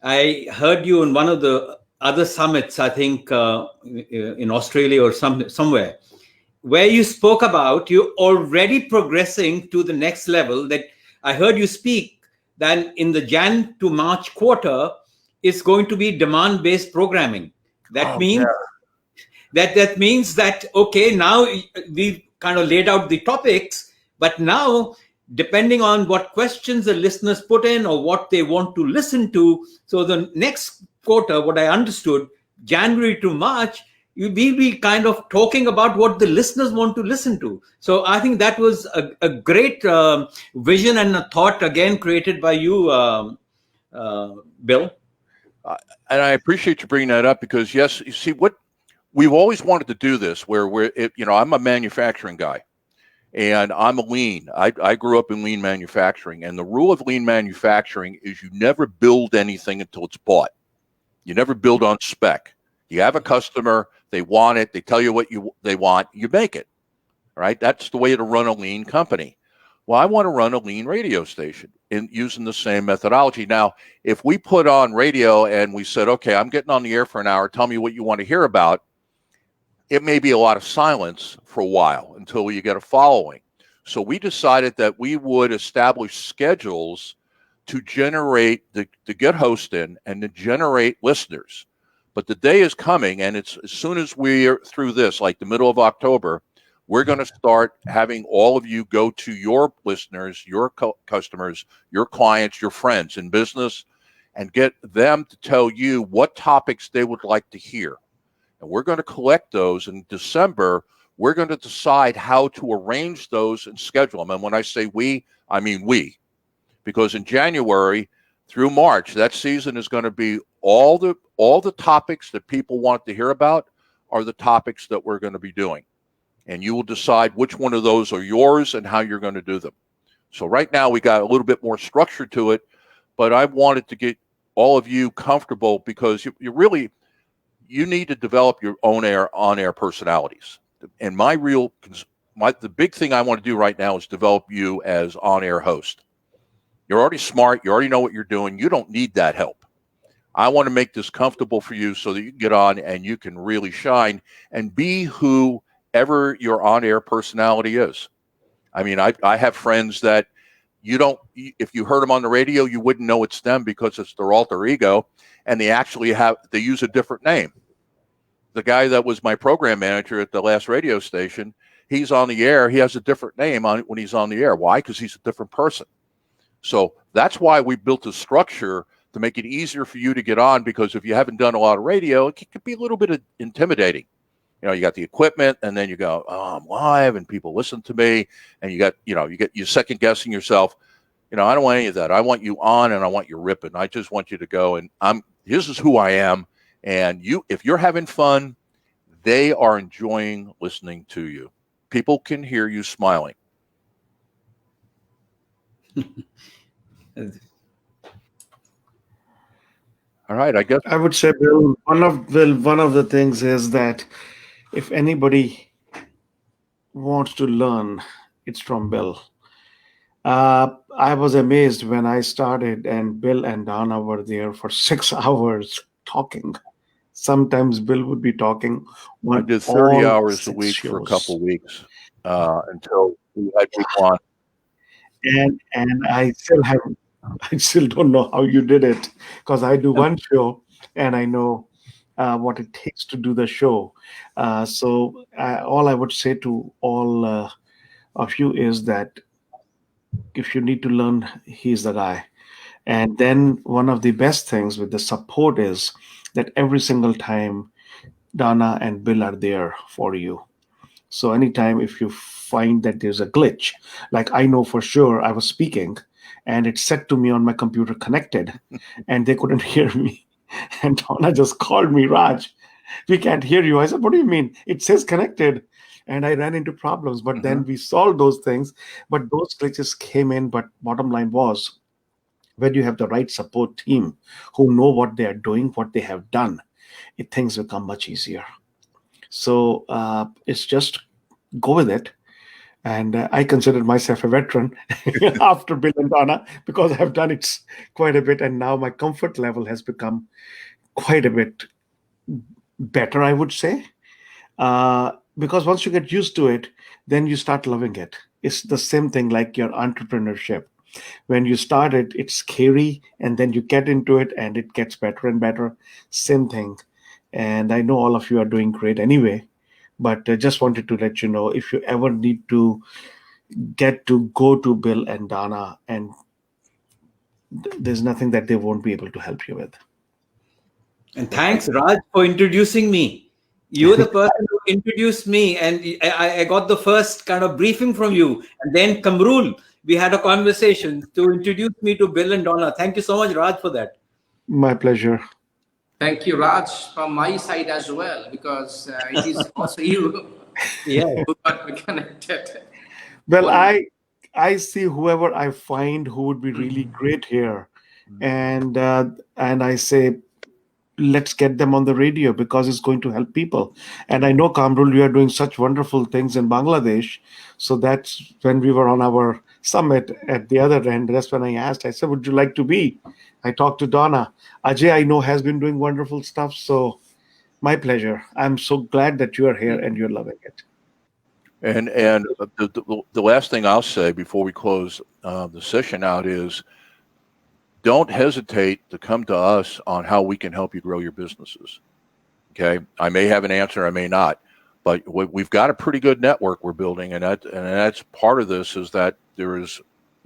I heard you in one of the other summits, I think in Australia or somewhere. where you spoke about you're already progressing to the next level. That I heard you speak that in the Jan to March quarter is going to be demand-based programming. That means that means that okay, now we've kind of laid out the topics, but now depending on what questions the listeners put in or what they want to listen to, so the next quarter, what I understood, January to March, we'll be kind of talking about what the listeners want to listen to. So I think that was a great vision and a thought again created by you, Bill. And I appreciate you bringing that up because, yes, you see, what we've always wanted to do this where I'm a manufacturing guy and I'm a lean. I grew up in lean manufacturing, and the rule of lean manufacturing is you never build anything until it's bought. You never build on spec. You have a customer, they want it, they tell you what they want, you make it, right? That's the way to run a lean company. Well, I want to run a lean radio station using the same methodology. Now, if we put on radio and we said, okay, I'm getting on the air for an hour, tell me what you want to hear about, it may be a lot of silence for a while until you get a following. So we decided that we would establish schedules to generate, to get hosts in and to generate listeners. But the day is coming, and it's as soon as we're through this, like the middle of October, we're going to start having all of you go to your listeners, your customers, your clients, your friends in business, and get them to tell you what topics they would like to hear. And we're going to collect those in December. We're going to decide how to arrange those and schedule them. And when I say we, I mean we. Because in January through March, that season is going to be all the topics that people want to hear about are the topics that we're going to be doing. And you will decide which one of those are yours and how you're going to do them. So right now we got a little bit more structure to it, but I wanted to get all of you comfortable because you need to develop your own on-air personalities. And the big thing I want to do right now is develop you as on-air host. You're already smart. You already know what you're doing. You don't need that help. I want to make this comfortable for you so that you can get on and you can really shine and be whoever your on-air personality is. I mean, I have friends that if you heard them on the radio, you wouldn't know it's them because it's their alter ego, and they use a different name. The guy that was my program manager at the last radio station, he's on the air. He has a different name when he's on the air. Why? Because he's a different person. So that's why we built a structure to make it easier for you to get on, because if you haven't done a lot of radio, it can be a little bit intimidating. You got the equipment, and then you go, oh, I'm live, and people listen to me, and you're second guessing yourself. I don't want any of that. I want you on, and I want you ripping. I just want you to go, and this is who I am. And if you're having fun, they are enjoying listening to you. People can hear you smiling. All right, I guess I would say, Bill, one of the things is that if anybody wants to learn, it's from Bill. I was amazed when I started and Bill and Donna were there for 6 hours talking. Sometimes Bill would be talking. I did 30 hours a week for a couple of weeks until we had people on. And I still don't know how you did it, because I do one show and I know what it takes to do the show. So all I would say to all of you is that if you need to learn, he's the guy. And then one of the best things with the support is that every single time Donna and Bill are there for you. So anytime if you find that there's a glitch, like I know for sure I was speaking and it said to me on my computer connected and they couldn't hear me. And Donna just called me, Raj, we can't hear you. I said, what do you mean? It says connected. And I ran into problems, but then we solved those things. But those glitches came in. But bottom line was, when you have the right support team who know what they are doing, what they have done, things become much easier. So it's just go with it. And I consider myself a veteran after Bill and Donna, because I've done it quite a bit. And now my comfort level has become quite a bit better, I would say. because once you get used to it, then you start loving it. It's the same thing like your entrepreneurship. When you start it, it's scary, and then you get into it and it gets better and better. Same thing. And I know all of you are doing great anyway, but I just wanted to let you know, if you ever need to get to go to Bill and Donna, and there's nothing that they won't be able to help you with. And thanks, Raj, for introducing me. You're the person who introduced me, and I got the first kind of briefing from you. And then Kamrul, we had a conversation to introduce me to Bill and Donna. Thank you so much, Raj, for that. My pleasure. Thank you, Raj, from my side as well, because it is also you Yeah. who got me connected. Well, I see whoever I find who would be really great here, and I say, let's get them on the radio because it's going to help people. And I know, Kamrul, you are doing such wonderful things in Bangladesh. So that's when we were on our summit at the other end. That's when I asked, I said, would you like to be? I talked to Donna. Ajay, I know, has been doing wonderful stuff. So my pleasure. I'm so glad that you are here and you're loving it. And the last thing I'll say before we close the session out is, don't hesitate to come to us on how we can help you grow your businesses. Okay, I may have an answer, I may not, but we've got a pretty good network we're building, and that's part of this, is that there's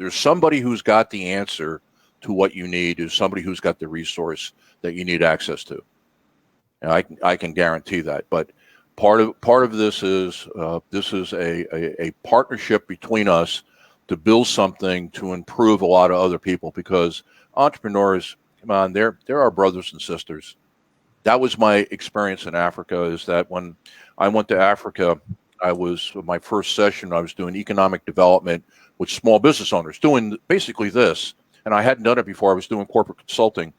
somebody who's got the answer to what you need, is somebody who's got the resource that you need access to, and I can guarantee that. But part of this is a partnership between us to build something to improve a lot of other people, because entrepreneurs, come on, they're our brothers and sisters. That was my experience in Africa, is that when I went to Africa, my first session, I was doing economic development with small business owners, doing basically this. And I hadn't done it before. I was doing corporate consulting.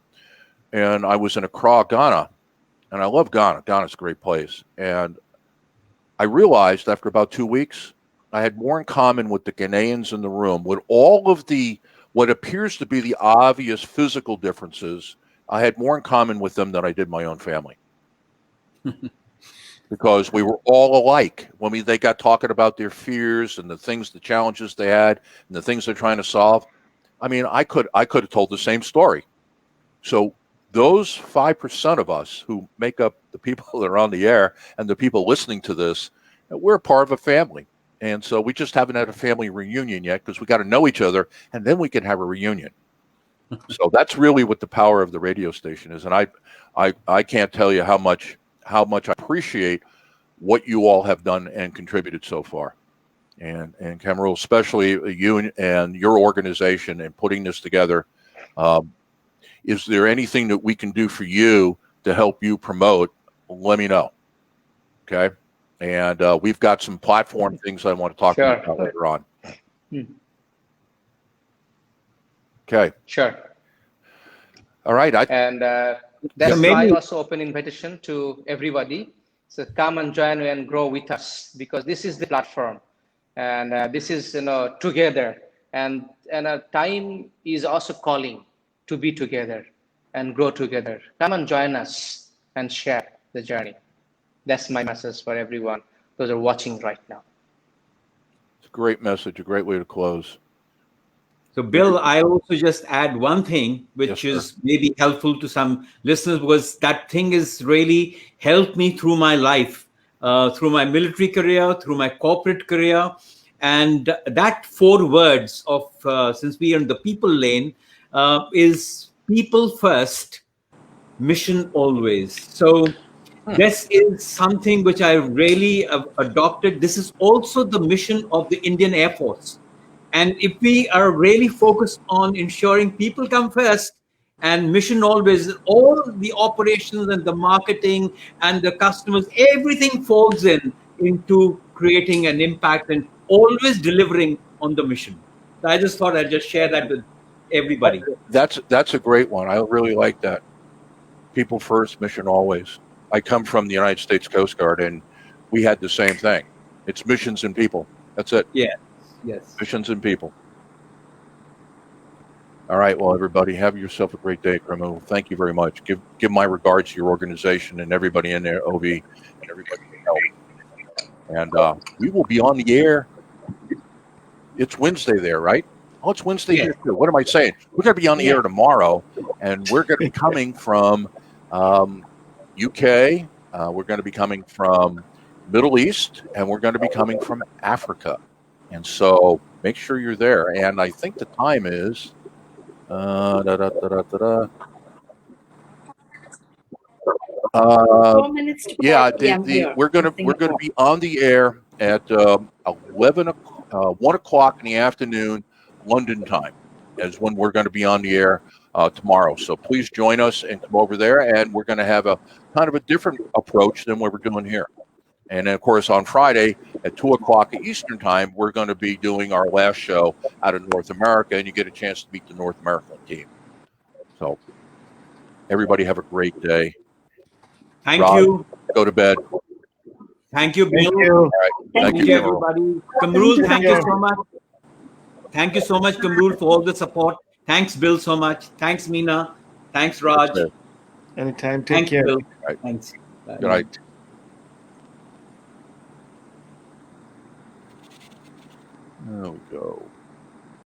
And I was in Accra, Ghana. And I love Ghana. Ghana's a great place. And I realized after about 2 weeks, I had more in common with the Ghanaians in the room, with all of what appears to be the obvious physical differences. I had more in common with them than I did my own family. Because we were all alike. When they got talking about their fears and the challenges they had, and the things they're trying to solve, I mean, I could have told the same story. So those 5% of us who make up the people that are on the air and the people listening to this, we're part of a family. And so we just haven't had a family reunion yet, because we got to know each other, and then we can have a reunion. So that's really what the power of the radio station is. And I can't tell you how much I appreciate what you all have done and contributed so far. And Kamrul, especially you and your organization in putting this together. Is there anything that we can do for you to help you promote? Let me know. Okay. And we've got some platform things I want to talk about later on. Okay. Sure. All right. That's why I also open invitation to everybody. So come and join and grow with us, because this is the platform, and this is together, and time is also calling to be together and grow together. Come and join us and share the journey. That's my message for everyone, those are watching right now. It's a great message, a great way to close. So, Bill, I also just add one thing, which is maybe helpful to some listeners, because that thing has really helped me through my life, through my military career, through my corporate career. And that 4 words of, since we are in the people lane, is people first, mission always. So this is something which I really adopted. This is also the mission of the Indian Air Force. And if we are really focused on ensuring people come first and mission always, all the operations and the marketing and the customers, everything falls into creating an impact and always delivering on the mission. So I just thought I'd just share that with everybody. That's a great one. I really like that. People first, mission always. I come from the United States Coast Guard, and we had the same thing. It's missions and people. That's it. Yeah. Yes. Missions and people. All right. Well, everybody, have yourself a great day, Kamrul. Thank you very much. Give my regards to your organization and everybody in there, OV, and everybody who helped. And we will be on the air. It's Wednesday there, right? Oh, it's Wednesday here too. What am I saying? We're going to be on the air tomorrow, and we're going to be coming from UK. We're going to be coming from Middle East, and we're going to be coming from Africa. And so make sure you're there. And I think the time is 4 minutes to yeah, I'm here. we're gonna be on the air at 1 o'clock in the afternoon, London time, is when we're going to be on the air tomorrow. So please join us and come over there, and we're going to have a kind of a different approach than what we're doing here. And then, of course, on Friday at 2 o'clock Eastern time, we're going to be doing our last show out of North America, and you get a chance to meet the North American team. So everybody have a great day. Thank Rob, you. Go to bed. Thank you, Bill. Thank you. All right. Thank you, everybody. Kamrul, thank you so much. Thank you so much, Kamrul, for all the support. Thanks, Bill, so much. Thanks, Meena. Thanks, Raj. Anytime. Take Thanks, care. Bill. Right. Thanks. Bye. Good night. There we go.